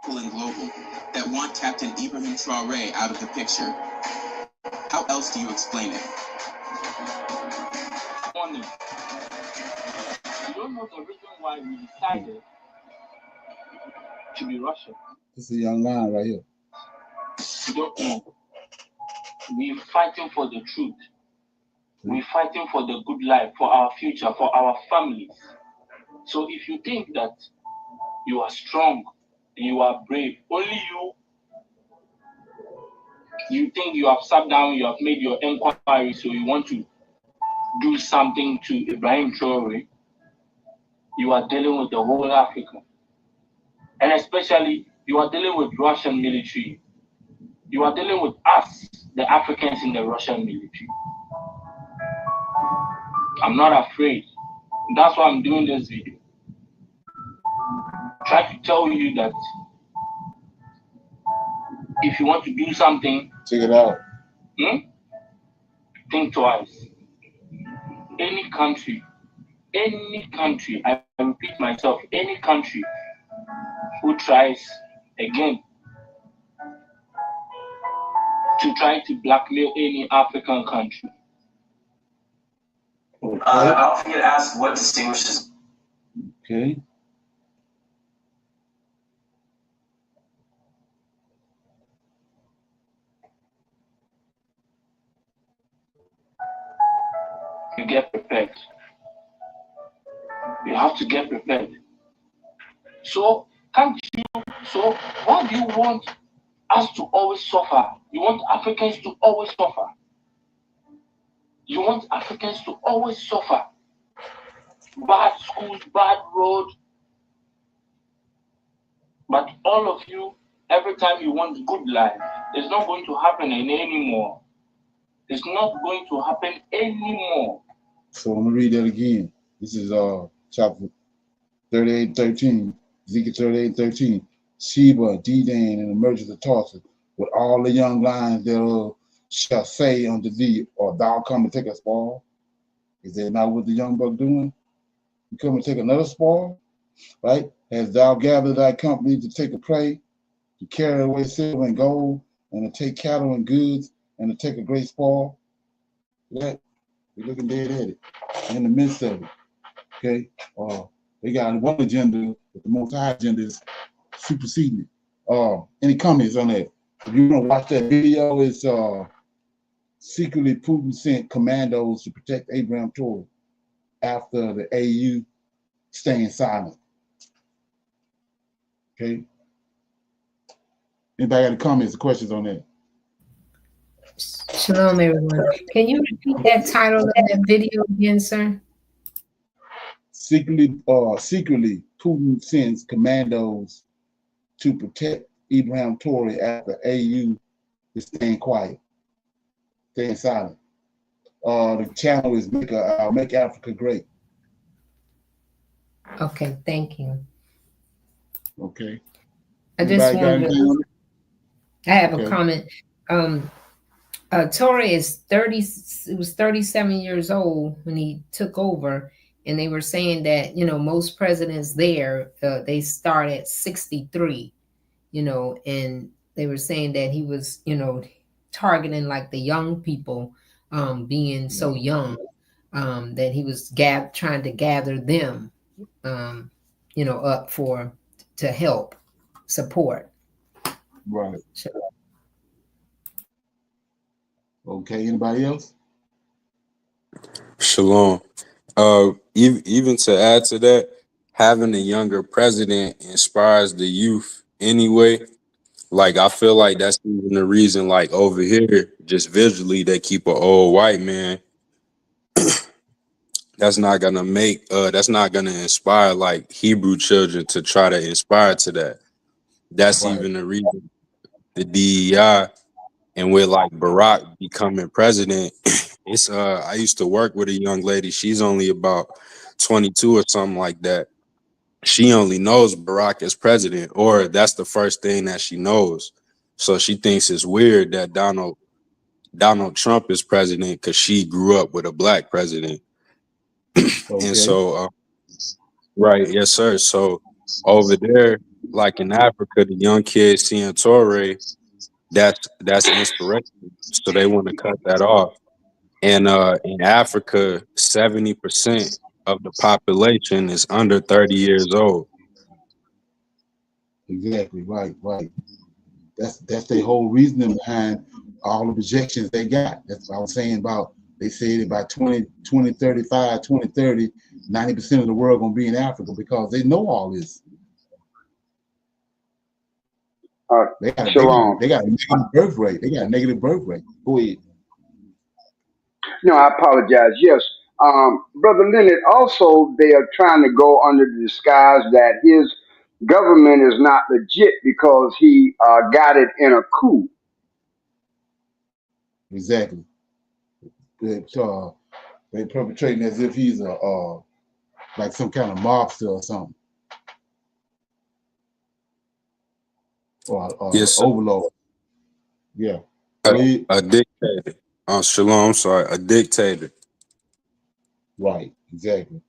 And global that want Captain Ibrahim Traore out of the picture. How else do you explain it? Funny. You don't know the reason why we decided to be Russian. This is a young lion right here. You don't know. We're fighting for the truth. We're fighting for the good life, for our future, for our families. So if you think that you are strong, you are brave, only you You think you have sat down, you have made your inquiry, so you want to do something to Ibrahim Traore. You are dealing with the whole Africa. And especially, you are dealing with Russian military. You are dealing with us, the Africans in the Russian military. I'm not afraid. That's why I'm doing this video. Try to tell you that if you want to do something, check it out. Think twice. Any country, I repeat myself, any country who tries again to try to blackmail any African country. Okay. I'll forget to ask what distinguishes. Okay. You get prepared. You have to get prepared. So, can't you? So, why do you want us to always suffer? You want Africans to always suffer. You want Africans to always suffer. Bad schools, bad road. But all of you, every time you want good life, it's not going to happen anymore. It's not going to happen anymore. So I'm gonna read that again. This is chapter 38:13, Ezekiel 38:13. Sheba, Dedan, and the merchants of Tarsus, with all the young lions thereof, shall say unto thee, or thou come and take a spoil? Is that not what the young buck doing? You come and take another spoil, right? Hast thou gathered thy company to take a prey, to carry away silver and gold, and to take cattle and goods, and to take a great spoil? That we're looking dead at it, in the midst of it. Okay? They got one agenda, but the most high agenda is superseding it. Any comments on that? If you want to watch that video, it's secretly Putin sent commandos to protect Abraham Traore after the AU staying silent. Okay? Anybody got any comments or questions on that? Shalom, everyone. Can you repeat that title of that video again, sir? Secretly, Putin sends commandos to protect Abraham Traore after AU is staying quiet, staying silent. The channel is Make Africa Great. Okay, thank you. Okay. I just wanted to, I have okay. a comment. Traore is 30, it was 37 years old when he took over, and they were saying that, you know, most presidents there, they start at 63, you know, and they were saying that he was, you know, targeting like the young people, being so young, that he was trying to gather them, you know, up to help support. Right. So, okay, anybody else? Shalom. Even to add to that, having a younger president inspires the youth anyway. Like, I feel like that's even the reason, like, over here, just visually, they keep an old white man. That's not gonna inspire like Hebrew children to try to inspire to that. That's right. Even the reason the DEI, and with like Barack becoming president, it's I used to work with a young lady. She's only about 22 or something like that. She only knows Barack as president, or that's the first thing that she knows. So she thinks it's weird that Donald Trump is president because she grew up with a black president. Okay. And so, right, yes, sir. So over there, like in Africa, the young kids seeing Traore, that's inspiration. So they want to cut that off. And in Africa, 70% of the population is under 30 years old. Exactly, right. That's their whole reasoning behind all the projections they got. That's what I was saying about, they said by 2035, 2030, 90% of the world gonna be in Africa because they know all this. They got Shalom. they got a negative birth rate. They got a negative birth rate. Go ahead. No, I apologize. Yes. Brother Leonard, also, they are trying to go under the disguise that his government is not legit because he got it in a coup. Exactly. It's, they perpetrating as if he's a like some kind of mobster or something, or Yes, sir. overlord. Yeah. A, Go ahead. a dictator. Shalom, I'm sorry, a dictator. Right. Exactly.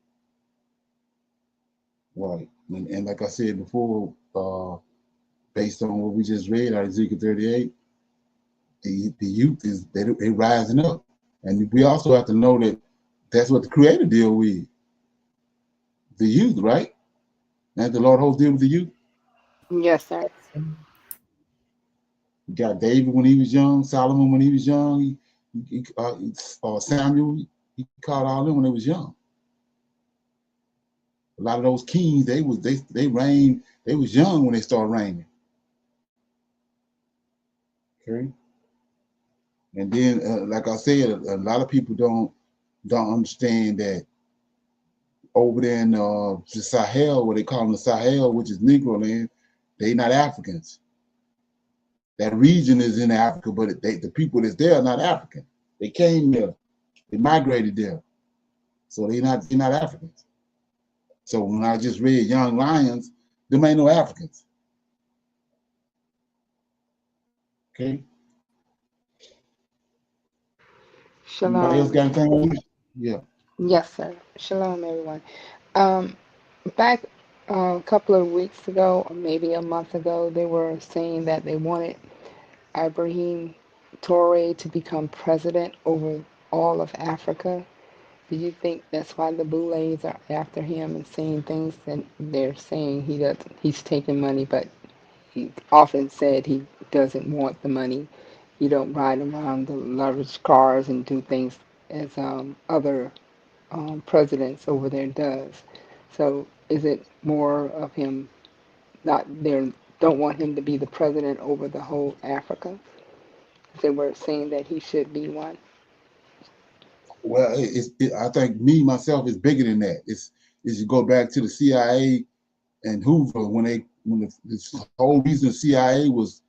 Right. And like I said before, based on what we just read out of Ezekiel 38, the youth is they rising up, and we also have to know that that's what the Creator deal with the youth, right? And the Lord hosts deal with the youth. Yes, sir. You got David when he was young, Solomon when he was young, Samuel. He called all them when they was young. A lot of those kings, they reigned. They was young when they started reigning. Okay, and then like I said, a lot of people don't understand that over there in the Sahel, what they call them the Sahel, which is Negro land, they not Africans. That region is in Africa, but the people that's there are not African. They came there, they migrated there, so they're not Africans. So when I just read Young Lions, them ain't no Africans. Okay. Anybody else Shalom. got anything on this? Yeah. Yes, sir. Shalom, everyone. Um, Back a couple of weeks ago, or maybe a month ago, they were saying that they wanted Ibrahim Traore to become president over all of Africa. Do you think that's why the Boulets are after him and saying things that they're saying he's taking money, but he often said he doesn't want the money. You don't ride around the large cars and do things as other presidents over there does. So is it more of him not there? Don't want him to be the president over the whole Africa. They were saying that he should be one. Well, I think me myself is bigger than that. It's you go back to the CIA and Hoover when this whole reason the CIA was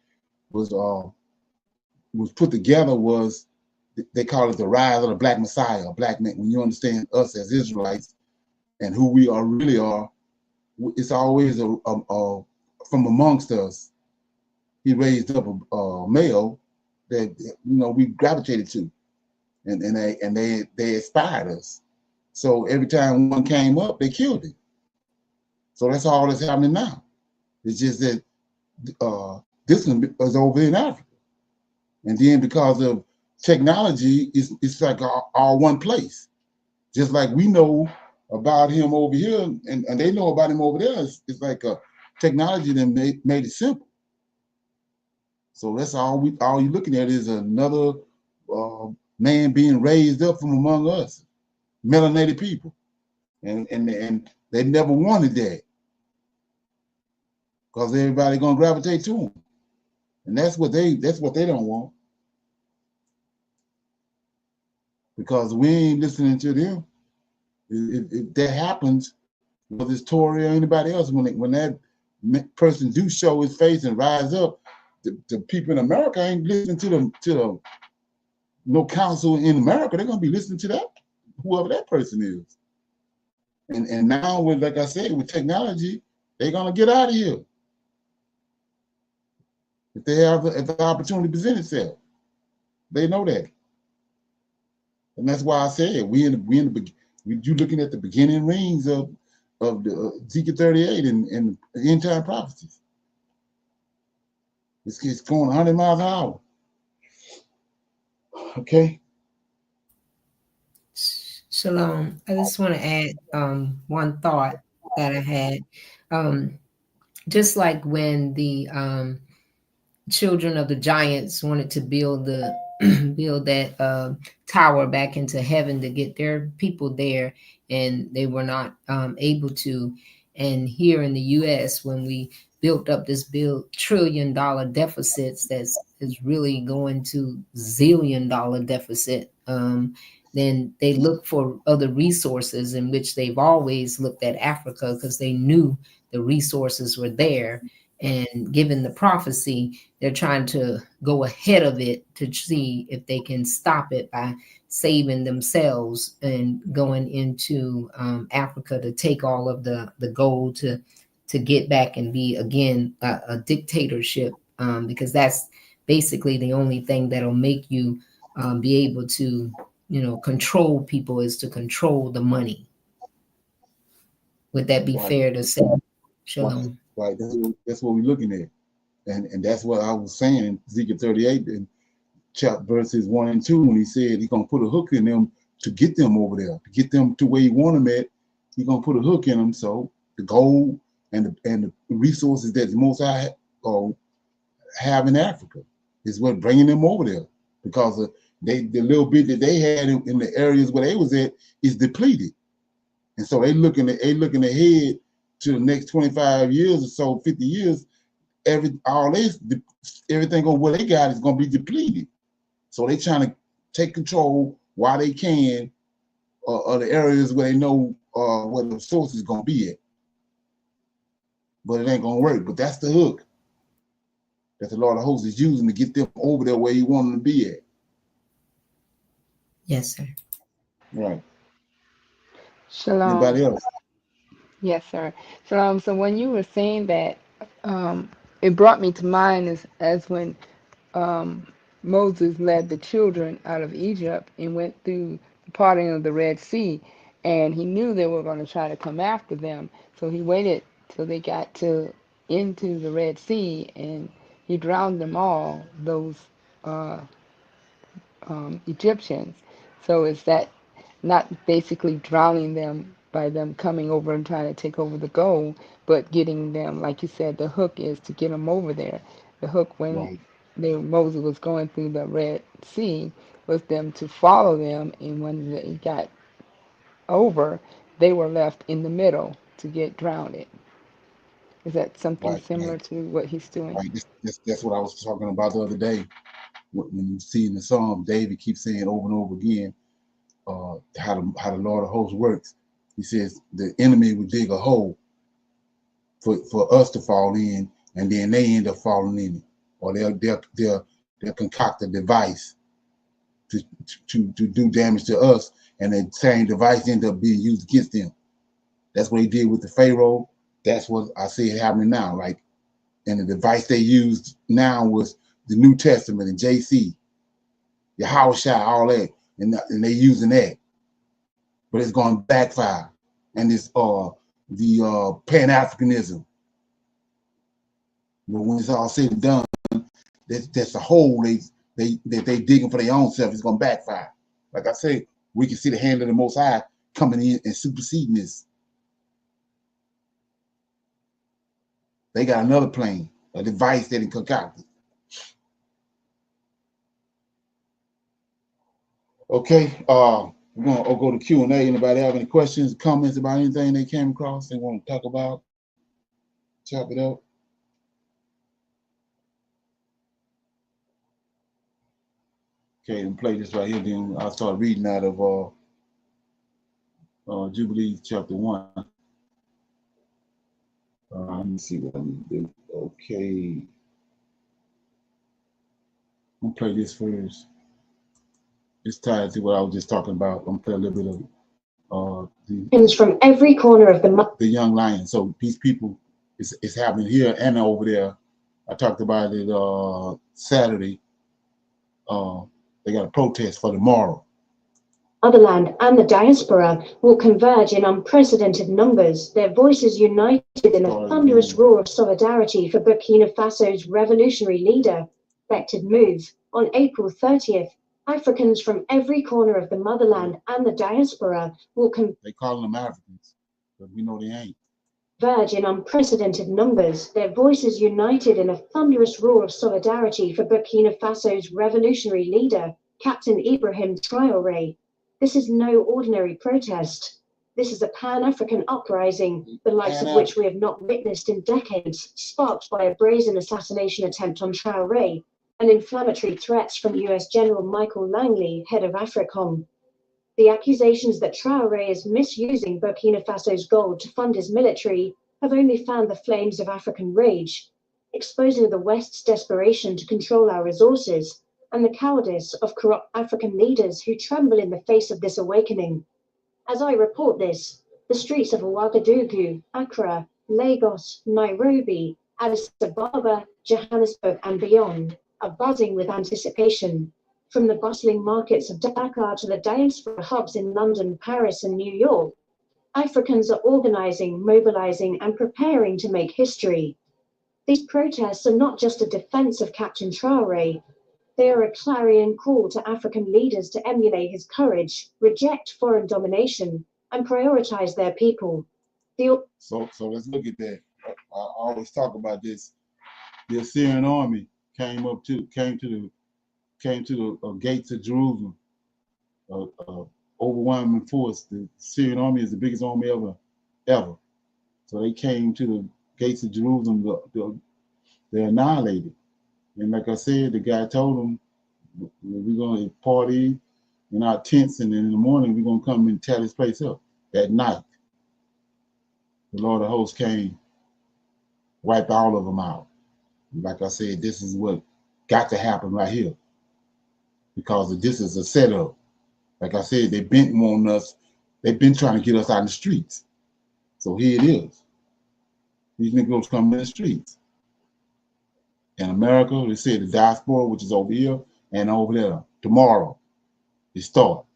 put together was they call it the rise of the Black Messiah, Black man. When you understand us as Israelites and who we are really are, it's always from amongst us. He raised up a male that we gravitated to, and they inspired us. So every time one came up, they killed it. So that's all that's happening now. It's just that this one is over in Africa, and then because of technology, it's like all one place. Just like we know about him over here, and they know about him over there. It's like technology that made it simple. So that's all you're looking at is another man being raised up from among us, melanated people, and they never wanted that because everybody gonna gravitate to him, and that's what they don't want because we ain't listening to them. If that happens, whether it's Tory or anybody else, when that person do show his face and rise up, the people in America ain't listening to the no council in America. They're gonna be listening to that whoever that person is. And now with, like I said, with technology, they're gonna get out of here if the opportunity presents itself. They know that, and that's why I said you looking at the beginning rings of the Ezekiel 38 and end time prophecies. It's going 100 miles an hour. Okay. Shalom. I just want to add one thought that I had. Just like when the children of the giants wanted to build build that tower back into heaven to get their people there, and they were not able to. And here in the U.S., when we built up this trillion-dollar deficits that's is really going to zillion-dollar deficit. Then they look for other resources, in which they've always looked at Africa because they knew the resources were there. And given the prophecy, they're trying to go ahead of it to see if they can stop it by saving themselves and going into Africa to take all of the gold to get back and be again a dictatorship, because that's basically the only thing that'll make you be able to, you know, control people, is to control the money. Would that be Right. fair to say? Right. Shalom. Right. That's what we're looking at. And that's what I was saying in Ezekiel 38 and chapter verses 1 and 2, when he said he's gonna put a hook in them to get them over there, to get them to where he want them at. He's gonna put a hook in them, so the gold and the resources that the Most High have in Africa is what bringing them over there, because the little bit that they had in the areas where they was at is depleted, and so they looking ahead to the next 25 years or so, 50 years. Everything on what they got is gonna be depleted. So they trying to take control while they can of the areas where they know where the source is gonna be at. But it ain't gonna work. But that's the hook that the Lord of Hosts is using to get them over there where He want them to be at. Yes, sir. Right. Shalom. Anybody else? Yes, sir. Shalom. So when you were saying that, it brought me to mind as when Moses led the children out of Egypt and went through the parting of the Red Sea, and he knew they were going to try to come after them. So he waited till they got into the Red Sea, and he drowned them all, those Egyptians. So is that not basically drowning them by them coming over and trying to take over the gold, but getting them, like you said, the hook is to get them over there. The hook when Moses was going through the Red Sea was them to follow them, and when they got over, they were left in the middle to get drowned. Is that something similar to what he's doing? Right. That's what I was talking about the other day. When you see in the Psalm, David keeps saying over and over again how the Lord of Hosts works. He says the enemy would dig a hole for us to fall in, and then they end up falling in it, or they'll concoct a device to do damage to us, and the same device end up being used against them. That's what he did with the Pharaoh. That's what I see happening now. Like, and the device they used now was the New Testament and JC, Yahushua, all that, and they using that, but it's going to backfire. And it's the Pan-Africanism. But when it's all said and done, that's a hole they digging for their own self. It's going to backfire. Like I say, we can see the hand of the Most High coming in and superseding this. They got another plane, a device that they concocted. Okay, we're gonna go to Q&A. Anybody have any questions, comments about anything they came across they want to talk about? Chop it up. Okay, and play this right here. Then I'll start reading out of Jubilees chapter 1. Let me see what I need to do. Okay, I'm gonna play this first. It's tied to what I was just talking about. I'm gonna play a little bit of from every corner of the young lion. So these people, it's happening here and over there. I talked about it Saturday. They got a protest for tomorrow. Motherland and the diaspora will converge in unprecedented numbers, their voices united in a thunderous roar of solidarity for Burkina Faso's revolutionary leader. Expected move. On April 30th, Africans from every corner of the motherland and the diaspora will They call them Africans, but we know they ain't. Converge in unprecedented numbers, their voices united in a thunderous roar of solidarity for Burkina Faso's revolutionary leader, Captain Ibrahim Traoré. This is no ordinary protest. This is a Pan-African uprising, the likes of which we have not witnessed in decades, sparked by a brazen assassination attempt on Traoré and inflammatory threats from US General Michael Langley, head of AFRICOM. The accusations that Traoré is misusing Burkina Faso's gold to fund his military have only fanned the flames of African rage, exposing the West's desperation to control our resources and the cowardice of corrupt African leaders who tremble in the face of this awakening. As I report this, the streets of Ouagadougou, Accra, Lagos, Nairobi, Addis Ababa, Johannesburg, and beyond are buzzing with anticipation. From the bustling markets of Dakar to the diaspora hubs in London, Paris, and New York, Africans are organizing, mobilizing, and preparing to make history. These protests are not just a defense of Captain Traoré. They are a clarion call to African leaders to emulate his courage, reject foreign domination, and prioritize their people. So let's look at that. I always talk about this. The Assyrian army came to the gates of Jerusalem. Overwhelming force. The Syrian army is the biggest army ever. So they came to the gates of Jerusalem. They're annihilated. And like I said, the guy told them, we're going to party in our tents, and then in the morning we're going to come and tear this place up. At night, the Lord of hosts came, wiped all of them out. Like I said, this is what got to happen right here, because this is a setup. Like I said, they've been wanting us, they've been trying to get us out in the streets. So here it is. These niggas come in the streets. In America, they said the diaspora, which is over here and over there. Tomorrow, it starts.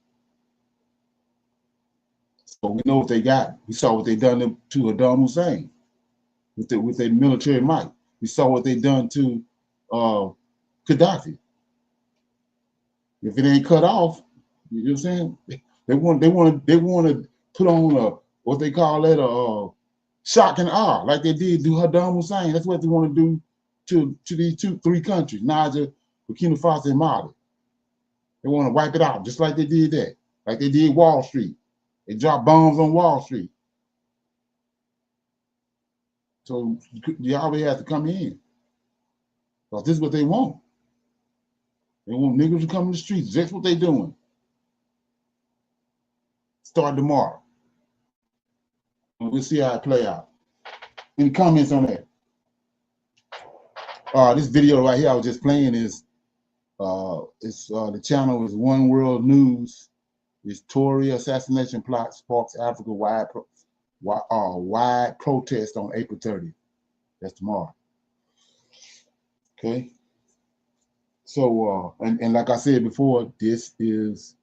So we know what they got. We saw what they done to Saddam Hussein with their military might. We saw what they done to Gaddafi. If it ain't cut off, you know what I'm saying? They want to put on what they call that shock and awe, like they did to Saddam Hussein. That's what they want to do to these three countries, Niger, Burkina Faso, and Mali. They want to wipe it out, just like they did that, like they did Wall Street. They dropped bombs on Wall Street. So Yahweh has to come in, because this is what they want. They want niggas to come in the streets. That's what they're doing. Start tomorrow. And we'll see how it play out. Any comments on that? This video right here I was just playing is the channel is One World News. It's Tory assassination plot sparks Africa wide protest on April 30th. That's tomorrow. Okay. So and like I said before, this is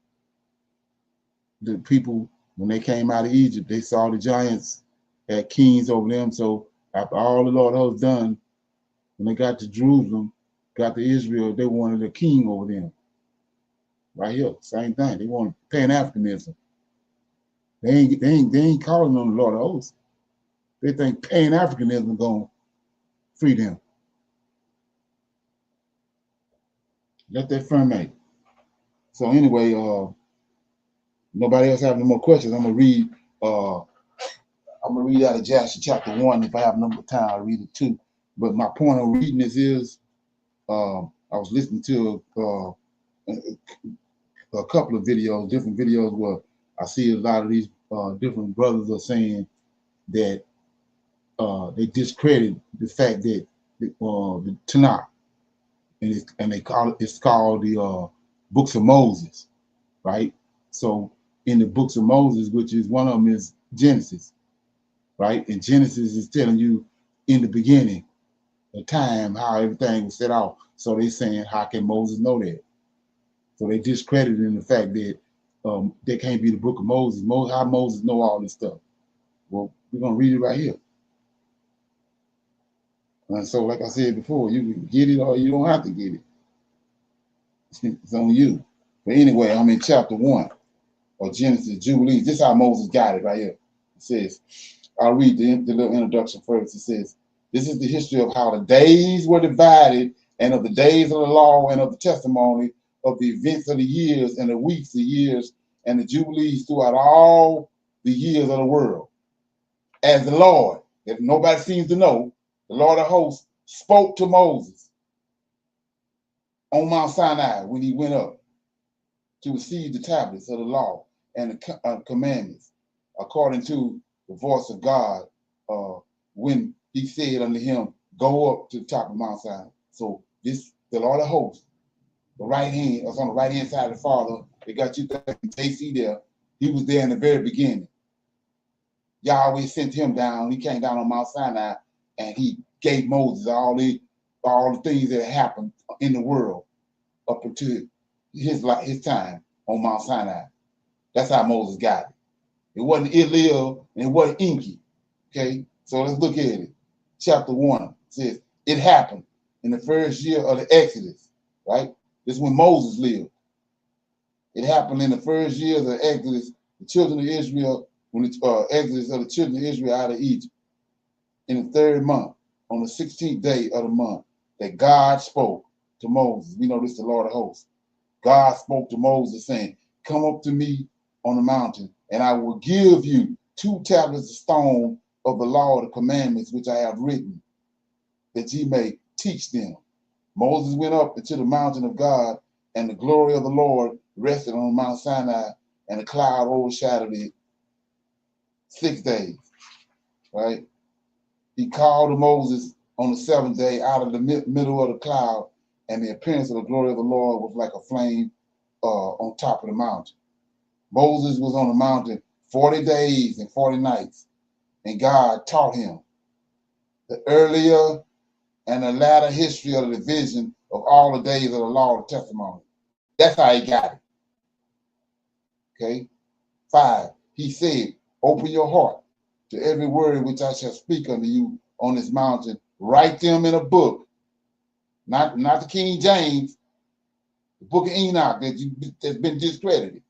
the people when they came out of Egypt. They saw the giants had kings over them. So after all the Lord was done, when they got to Jerusalem, got to Israel, they wanted a king over them. Right here, same thing. They want Pan-Africanism. They ain't calling on the Lord of hosts. They think Pan-Africanism gonna free them. Let that ferment. So anyway, nobody else have any more questions. I'm gonna read out of Jasher chapter 1. If I have enough time, I'll read it too. But my point of reading this is I was listening to a couple of videos, different videos where I see a lot of these different brothers are saying that they discredit the fact that the Tanakh, and they call it's called the books of Moses, right? So in the books of Moses, which is one of them is Genesis, right? And Genesis is telling you in the beginning, the time, how everything was set off. So they saying, how can Moses know that? So they discredited the fact that there can't be the book of Moses. How Moses know all this stuff? Well, we're gonna read it right here. And so, like I said before, you can get it or you don't have to get it. It's on you. But anyway, I'm in chapter 1 of Genesis, Jubilees. This is how Moses got it right here. It says, I'll read the little introduction first. It says, this is the history of how the days were divided, and of the days of the law, and of the testimony, of the events of the years, and the weeks, the years, and the jubilees throughout all the years of the world. As the Lord, that nobody seems to know, the Lord of hosts spoke to Moses on Mount Sinai when he went up to receive the tablets of the law and the commandments, according to the voice of God, when he said unto him, go up to the top of Mount Sinai. So this, the Lord of hosts, the right hand, was on the right hand side of the Father. They got you JC there. He was there in the very beginning. Yahweh sent him down. He came down on Mount Sinai and he gave Moses all the things that happened in the world up until his time on Mount Sinai. That's how Moses got it. It wasn't Eliel and it wasn't Enki. Okay, so let's look at it. Chapter 1 says, it happened in the first year of the Exodus, right? This is when Moses lived. It happened in the first year of the Exodus, the children of Israel, when the Exodus of the children of Israel out of Egypt, in the third month, on the 16th day of the month, that God spoke to Moses. We know this is the Lord of hosts. God spoke to Moses saying, come up to me on the mountain, and I will give you 2 tablets of stone of the law of the commandments which I have written, that ye may teach them. Moses went up into the mountain of God, and the glory of the Lord rested on Mount Sinai, and a cloud overshadowed it 6 days, right? He called to Moses on the 7th day out of the middle of the cloud, and the appearance of the glory of the Lord was like a flame on top of the mountain. Moses was on the mountain 40 days and 40 nights, and God taught him the earlier and the latter history of the division of all the days of the law of testimony. That's how he got it. Okay. 5, he said, open your heart to every word which I shall speak unto you on this mountain. Write them in a book, not the King James, the book of Enoch that's been discredited.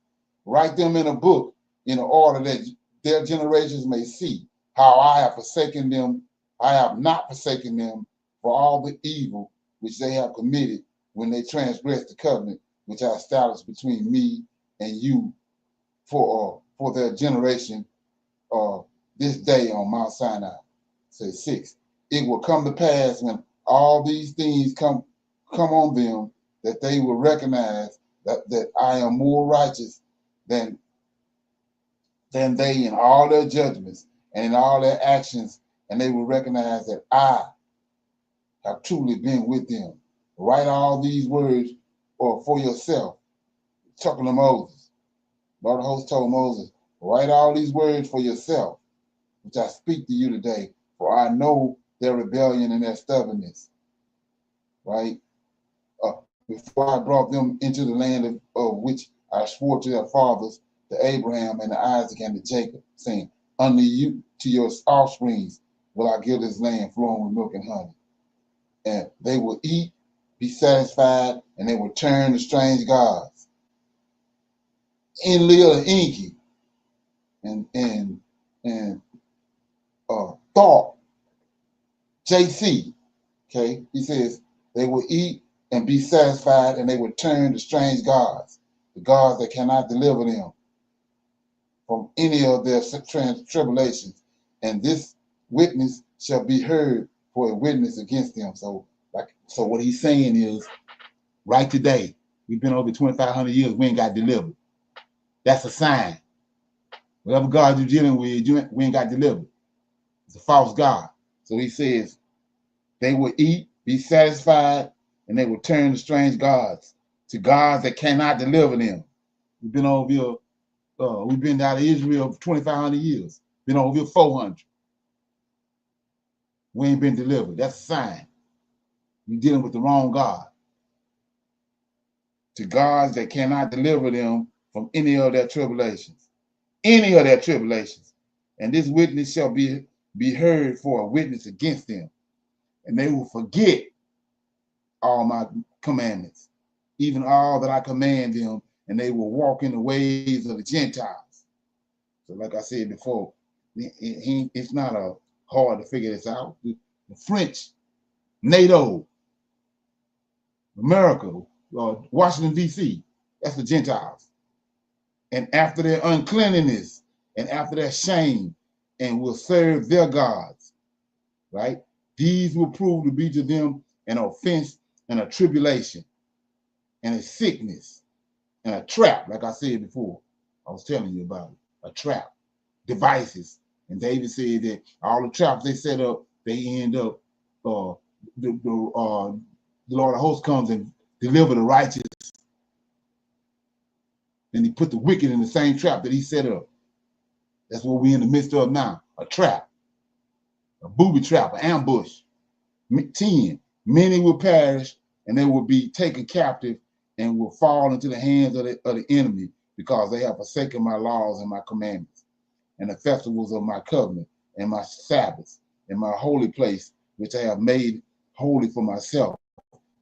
Write them in a book in order that their generations may see how I have forsaken them. I have not forsaken them for all the evil which they have committed when they transgressed the covenant which I established between me and you for their generation this day on Mount Sinai. Say 6. It will come to pass when all these things come on them that they will recognize that I am more righteous than they in all their judgments and in all their actions, and they will recognize that I have truly been with them. Write all these words for yourself. Talking to Moses. Lord of hosts told Moses, write all these words for yourself, which I speak to you today, for I know their rebellion and their stubbornness. Right? Before I brought them into the land of which I swore to their fathers, to Abraham and to Isaac and to Jacob, saying, unto you, to your offsprings, will I give this land flowing with milk and honey. And they will eat, be satisfied, and they will turn to strange gods. Enlil and Enki and Thought, JC, okay, he says they will eat and be satisfied, and they will turn to strange gods, the gods that cannot deliver them from any of their tribulations, and this witness shall be heard for a witness against them. So what he's saying is, right today, we've been over 2,500 years, we ain't got delivered. That's a sign. Whatever God you're dealing with, we ain't got delivered. It's a false God. So he says, they will eat, be satisfied, and they will turn to strange gods, to gods that cannot deliver them. We've been over here. We've been out of Israel for 2,500 years. Been over here 400. We ain't been delivered. That's a sign. You're dealing with the wrong God. To gods that cannot deliver them from any of their tribulations. Any of their tribulations. And this witness shall be heard for a witness against them. And they will forget all my commandments, even all that I command them, and they will walk in the ways of the Gentiles. So like I said before, it's not hard to figure this out. The French, NATO, America, Washington, D.C., that's the Gentiles. And after their uncleanliness and after that shame, and will serve their gods, right? These will prove to be to them an offense and a tribulation and a sickness and a trap, like I said before. I was telling you about it, a trap, devices. And David said that all the traps they set up, they end up, the Lord of hosts comes and deliver the righteous. And he put the wicked in the same trap that he set up. That's what we're in the midst of now, a trap, a booby trap, an ambush. 10, many will perish and they will be taken captive and will fall into the hands of the enemy because they have forsaken my laws and my commandments and the festivals of my covenant and my Sabbaths and my holy place, which I have made holy for myself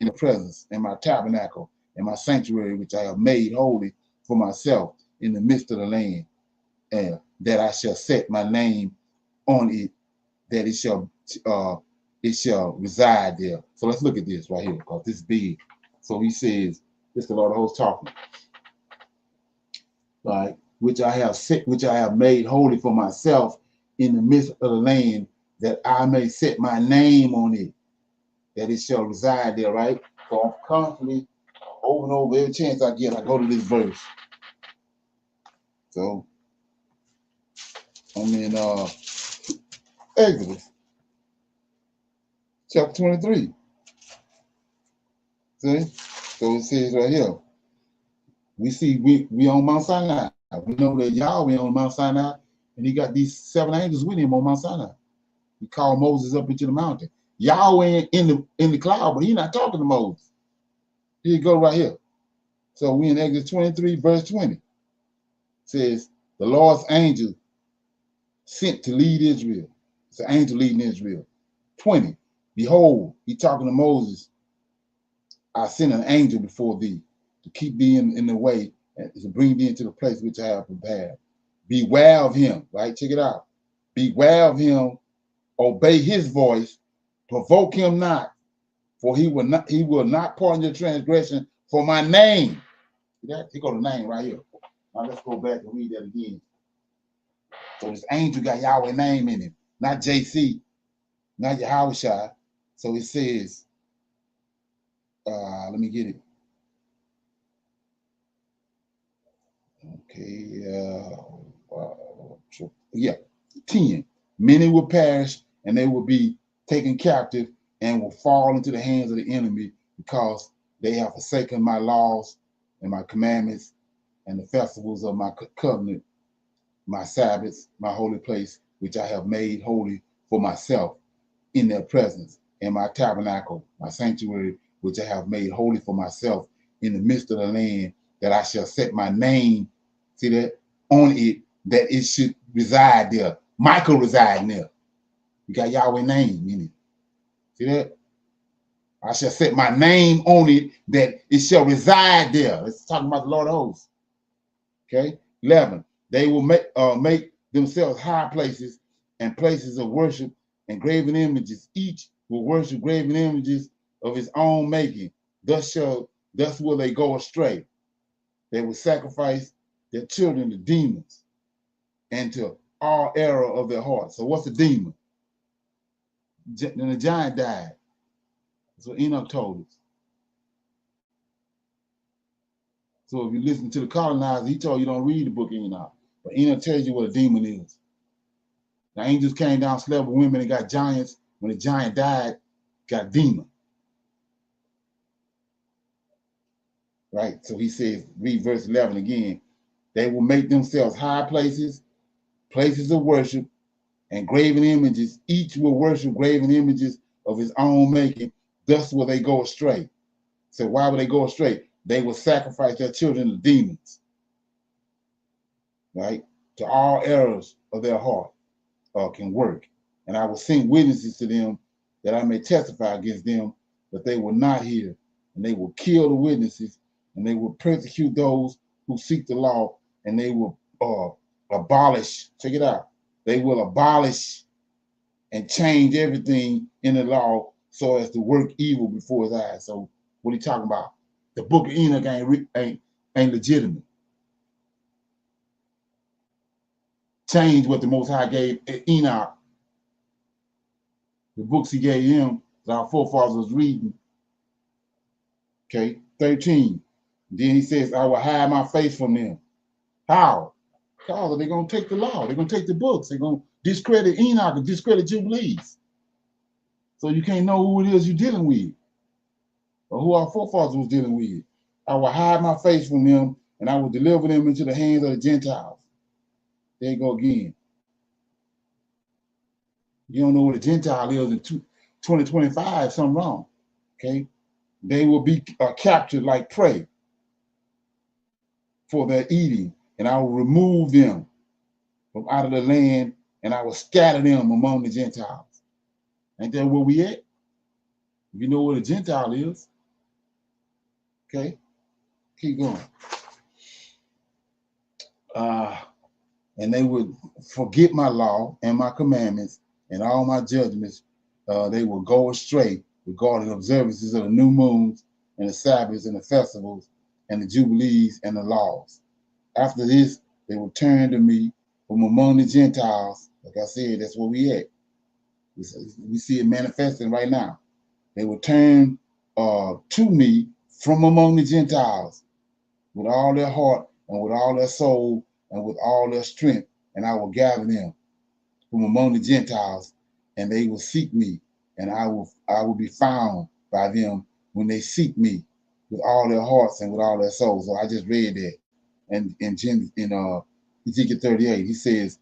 in the presence and my tabernacle and my sanctuary, which I have made holy for myself in the midst of the land, and that I shall set my name on it, that it shall reside there. So let's look at this right here, because this is big. So he says, this is the Lord of hosts talking, right? Which I have made holy for myself in the midst of the land, that I may set my name on it, that it shall reside there, right? So I'm constantly, over and over, every chance I get, I go to this verse. So I'm in Exodus chapter 23. See? So it says right here, we see we on Mount Sinai. We know that Yahweh on Mount Sinai, and he got these 7 angels with him on Mount Sinai. He called Moses up into the mountain. Yahweh in the cloud, but he's not talking to Moses. Here you go right here. So we in Exodus 23, verse 20. It says, the Lord's angel sent to lead Israel. It's an angel leading Israel. 20, behold, he talking to Moses, I send an angel before thee to keep thee in the way and to bring thee into the place which I have prepared. Beware of him, right? Check it out. Beware of him, obey his voice, provoke him not, for he will not pardon your transgression for my name. See that? He got the name right here. Now let's go back and read that again. So this angel got Yahweh's name in him, not JC, not Yahushua. So it says, let me get it. Okay, yeah, 10. Many will perish and they will be taken captive and will fall into the hands of the enemy because they have forsaken my laws and my commandments and the festivals of my covenant, my Sabbaths, my holy place, which I have made holy for myself in their presence, and my tabernacle, my sanctuary, which I have made holy for myself in the midst of the land, that I shall set my name, see that, on it, that it should reside there. Michael residing there. You got Yahweh's name in it. See that? I shall set my name on it, that it shall reside there. Let's talk about the Lord of hosts. Okay? 11. They will make themselves high places and places of worship and graven images. Each will worship graven images of his own making. Thus will they go astray. They will sacrifice their children to demons and to all error of their hearts. So what's a demon? Then the giant died. That's what Enoch told us. So if you listen to the colonizer, he told you don't read the book of Enoch. But Enoch tells you what a demon is. The angels came down, slept with women, and got giants. When the giant died, got a demon. Right? So he says, read verse 11 again. They will make themselves high places, places of worship, and graven images. Each will worship graven images of his own making. Thus will they go astray. So why would they go astray? They will sacrifice their children to demons. Right? To all errors of their heart can work. And I will send witnesses to them that I may testify against them, but they will not hear. And they will kill the witnesses, and they will persecute those who seek the law, and they will abolish, check it out, they will abolish and change everything in the law so as to work evil before his eyes. So what are you talking about? The book of Enoch ain't legitimate. change what the Most High gave Enoch, the books he gave him that our forefathers was reading. Okay, 13. Then he says, I will hide my face from them. How? Because they're going to take the law. They're going to take the books. They're going to discredit Enoch and discredit Jubilees. So you can't know who it is you're dealing with or who our forefathers was dealing with. I will hide my face from them, and I will deliver them into the hands of the Gentiles. There you go again. You don't know what a Gentile is in 2025, something wrong. Okay? They will be captured like prey for their eating, and I will remove them from out of the land, and I will scatter them among the Gentiles. Ain't that where we at? You know what a Gentile is. Okay? Keep going. And they would forget my law and my commandments and all my judgments. They will go astray regarding observances of the new moons and the Sabbaths and the festivals and the jubilees and the laws. After this, they will turn to me from among the Gentiles. Like I said, that's where we at. We see it manifesting right now. They will turn to me from among the Gentiles with all their heart and with all their soul and with all their strength, and I will gather them from among the Gentiles, and they will seek me, and I will be found by them when they seek me with all their hearts and with all their souls. So I just read that, and in Ezekiel 38, he says,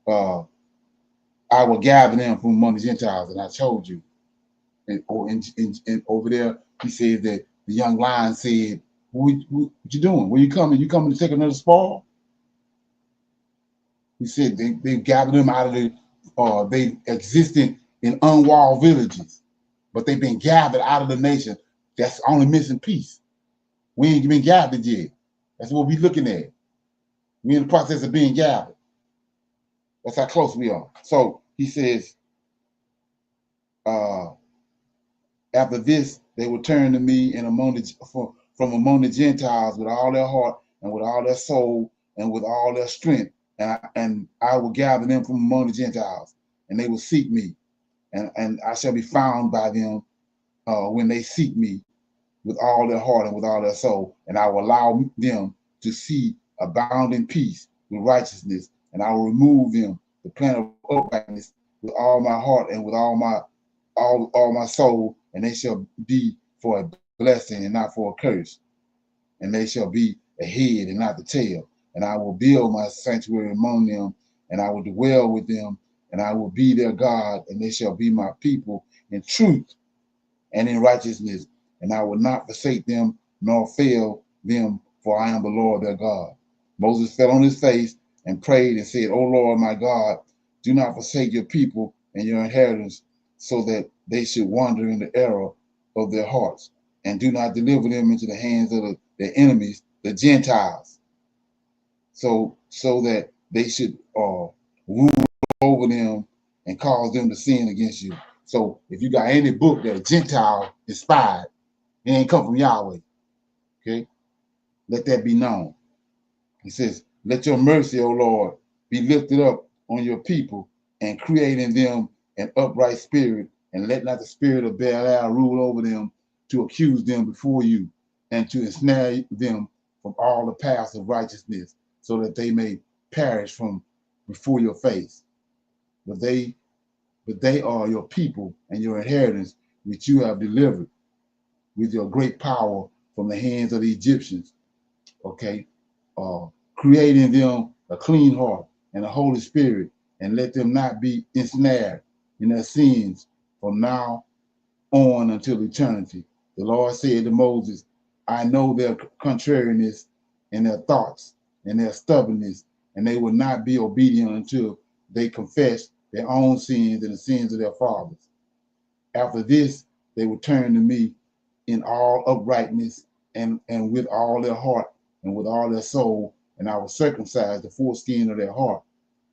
I will gather them from among the Gentiles, and I told you. And over there, he says that the young lion said, what you doing? Where you coming? You coming to take another spoil? He said they gathered them out of the, they existed in unwalled villages, but they've been gathered out of the nation. That's only missing piece. We ain't been gathered yet. That's what we're looking at. We're in the process of being gathered. That's how close we are. So he says, after this, they will turn to me and from among the Gentiles with all their heart and with all their soul and with all their strength. And I will gather them from among the Gentiles, and they will seek me. And I shall be found by them when they seek me with all their heart and with all their soul. And I will allow them to see abounding peace with righteousness. And I will remove them the plan of uprightness with all my heart and with all my soul, and they shall be for a blessing and not for a curse. And they shall be a head and not the tail. And I will build my sanctuary among them, and I will dwell with them, and I will be their God, and they shall be my people in truth and in righteousness. And I will not forsake them nor fail them, for I am the Lord their God. Moses fell on his face and prayed and said, O Lord my God, do not forsake your people and your inheritance, so that they should wander in the error of their hearts, and do not deliver them into the hands of their enemies, the Gentiles, so that they should rule over them and cause them to sin against you. So if you got any book that a Gentile inspired, it ain't come from Yahweh. Okay? Let that be known. He says, let your mercy, O Lord, be lifted up on your people, and create in them an upright spirit, and let not the spirit of Belial rule over them, to accuse them before you, and to ensnare them from all the paths of righteousness, so that they may perish from before your face. But they are your people and your inheritance, which you have delivered with your great power from the hands of the Egyptians. Okay? Creating them a clean heart and a Holy Spirit, and let them not be ensnared in their sins from now on until eternity. The Lord said to Moses, I know their contrariness and their thoughts and their stubbornness, and they will not be obedient until they confess their own sins and the sins of their fathers. After this, they will turn to me in all uprightness and with all their heart and with all their soul, and I will circumcise the foreskin of their heart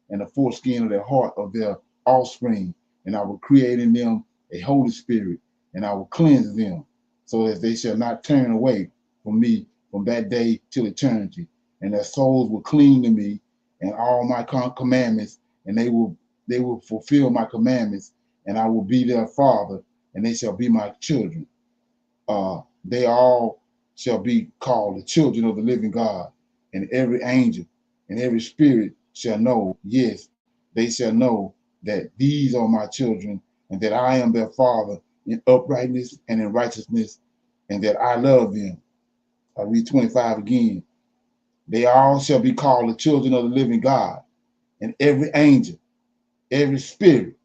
and the foreskin of their heart of their offspring, and I will create in them a Holy Spirit, and I will cleanse them, so that they shall not turn away from me from that day till eternity, and their souls will cling to me, and all my commandments, and they will fulfill my commandments, and I will be their father, and they shall be my children. They all shall be called the children of the living God, and every angel and every spirit shall know, yes, they shall know that these are my children, and that I am their father in uprightness and in righteousness, and that I love them. I read 25 again. They all shall be called the children of the living God, and every angel, every spirit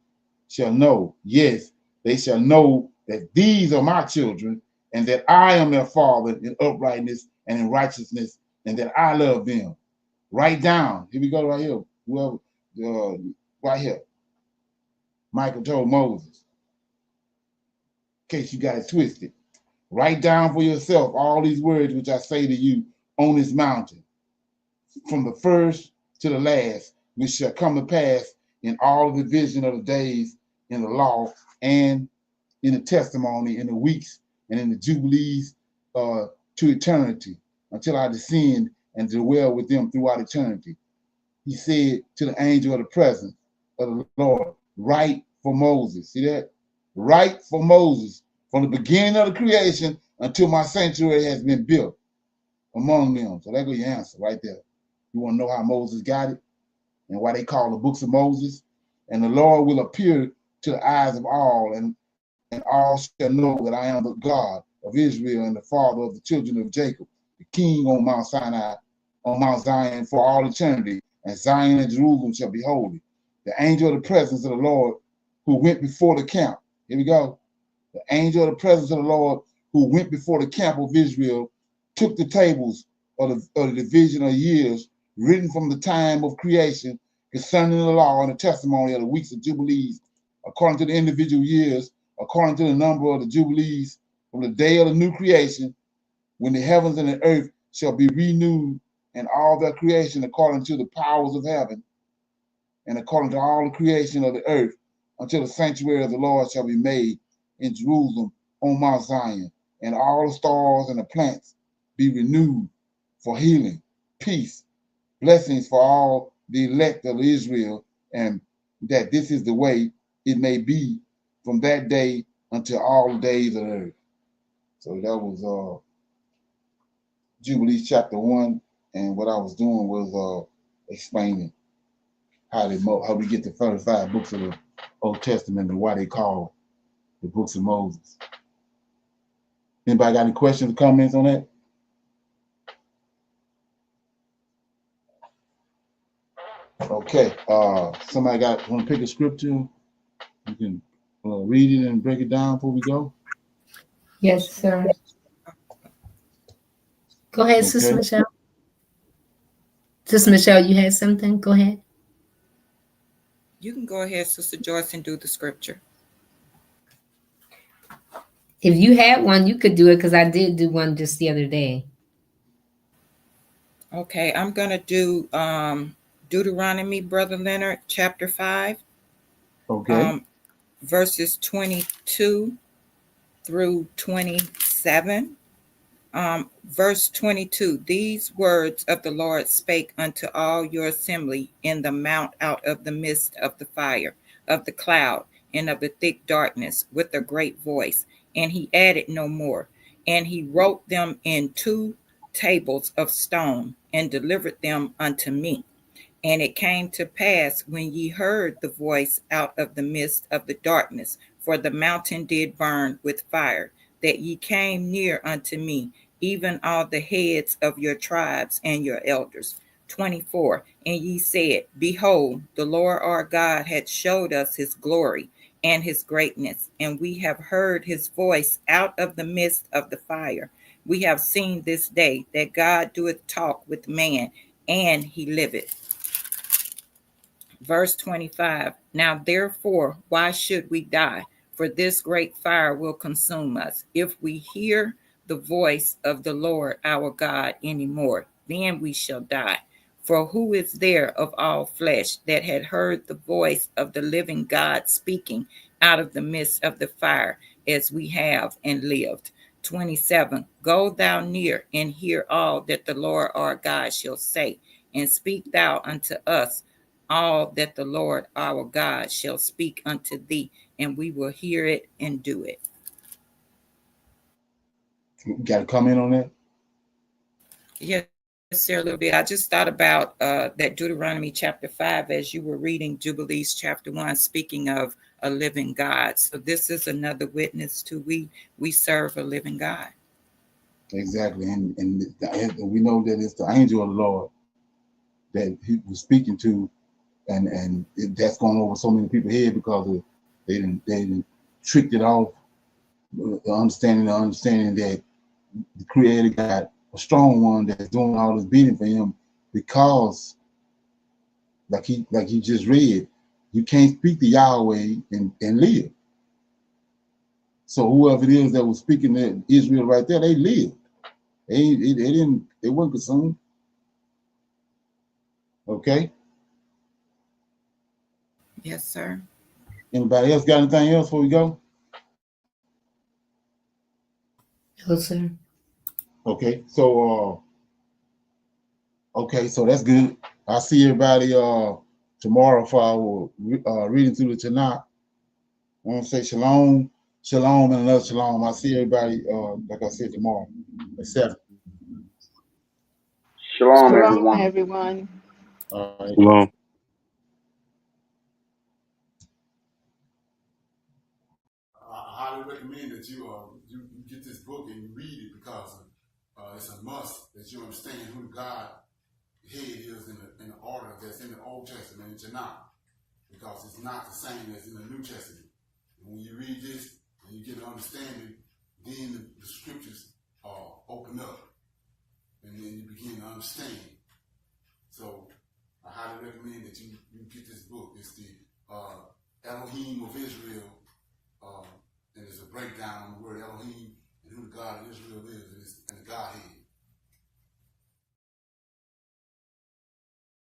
shall know, yes, they shall know that these are my children, and that I am their father in uprightness and in righteousness, and that I love them. Write down. Here we go, right here. Whoever, right here. Michael told Moses, in case you got it twisted. Write down for yourself all these words which I say to you on this mountain, from the first to the last, which shall come to pass in all the division of the days in the law and in the testimony, in the weeks and in the jubilees, to eternity, until I descend and dwell with them throughout eternity. He said to the angel of the presence of the Lord, write for Moses. See that? Write for Moses from the beginning of the creation until my sanctuary has been built among them. So there go your answer right there. You want to know how Moses got it and why they call the books of Moses? And the Lord will appear to the eyes of all, and all shall know that I am the God of Israel and the father of the children of Jacob, the king on Mount Sinai, on Mount Zion for all eternity, and Zion and Jerusalem shall be holy. The angel of the presence of the Lord who went before the camp. Here we go. The angel of the presence of the Lord who went before the camp of Israel took the tables of the division of years written from the time of creation concerning the law and the testimony of the weeks of jubilees, according to the individual years, according to the number of the jubilees, from the day of the new creation, when the heavens and the earth shall be renewed, and all their creation according to the powers of heaven, and according to all the creation of the earth, until the sanctuary of the Lord shall be made in Jerusalem on Mount Zion, and all the stars and the plants be renewed for healing, peace, blessings for all the elect of Israel, and that this is the way it may be from that day until all the days of the earth. So that was Jubilees chapter 1, and what I was doing was explaining how we get the 35 books of the Old Testament and why they call the books of Moses. Anybody got any questions or comments on that? Okay, somebody want to pick a scripture? You can read it and break it down before we go. Yes, sir. Go ahead, okay. Sister Michelle. Sister Michelle, you had something? Go ahead. You can go ahead, Sister Joyce, and do the scripture. If you had one, you could do it, because I did do one just the other day. Okay, I'm going to do Deuteronomy, Brother Leonard, chapter 5. Okay. Verses 22 through 27. Verse 22, these words of the Lord spake unto all your assembly in the mount out of the midst of the fire, of the cloud, and of the thick darkness, with a great voice. And he added no more. And he wrote them in 2 tables of stone, and delivered them unto me. And it came to pass, when ye heard the voice out of the midst of the darkness, for the mountain did burn with fire, that ye came near unto me, even all the heads of your tribes and your elders. 24, and ye said, behold, the Lord our God hath showed us his glory and his greatness, and we have heard his voice out of the midst of the fire. We have seen this day that God doeth talk with man, and he liveth. Verse 25, now therefore, why should we die? For this great fire will consume us. If we hear the voice of the Lord our God anymore, then we shall die. For who is there of all flesh that had heard the voice of the living God speaking out of the midst of the fire, as we have, and lived? 27, go thou near and hear all that the Lord our God shall say. and speak thou unto us all that the Lord our God shall speak unto thee, and we will hear it and do it. Got a comment on that? Yes, sir, a little bit. I just thought about that Deuteronomy chapter 5 as you were reading Jubilees chapter 1, speaking of a living God. So this is another witness to we serve a living God. Exactly, and we know that it's the angel of the Lord that he was speaking to, and that's going over so many people's head because they didn't tricked it off, the understanding that the Creator got a strong one that's doing all this beating for him, because like he just read, you can't speak to Yahweh and live. So whoever it is that was speaking to Israel right there, they lived. They weren't consumed. Okay. Yes, sir. Anybody else got anything else before we go? No, sir. Okay, so that's good. I'll see everybody tomorrow for our reading through the Tanakh. I want to say shalom, shalom, and another shalom. I'll see everybody, like I said, tomorrow at 7. Shalom, Shalom, everyone. everyone. All right. Shalom. I highly recommend that you get this book and you read it, because it's a must that you understand who God head is in the order that's in the Old Testament and Tanakh, because it's not the same as in the New Testament. And when you read this and you get an understanding, then the scriptures open up, and then you begin to understand. So I highly recommend that you get this book. It's the Elohim of Israel. And there's a breakdown on the word Elohim and who the God of Israel is, and the Godhead.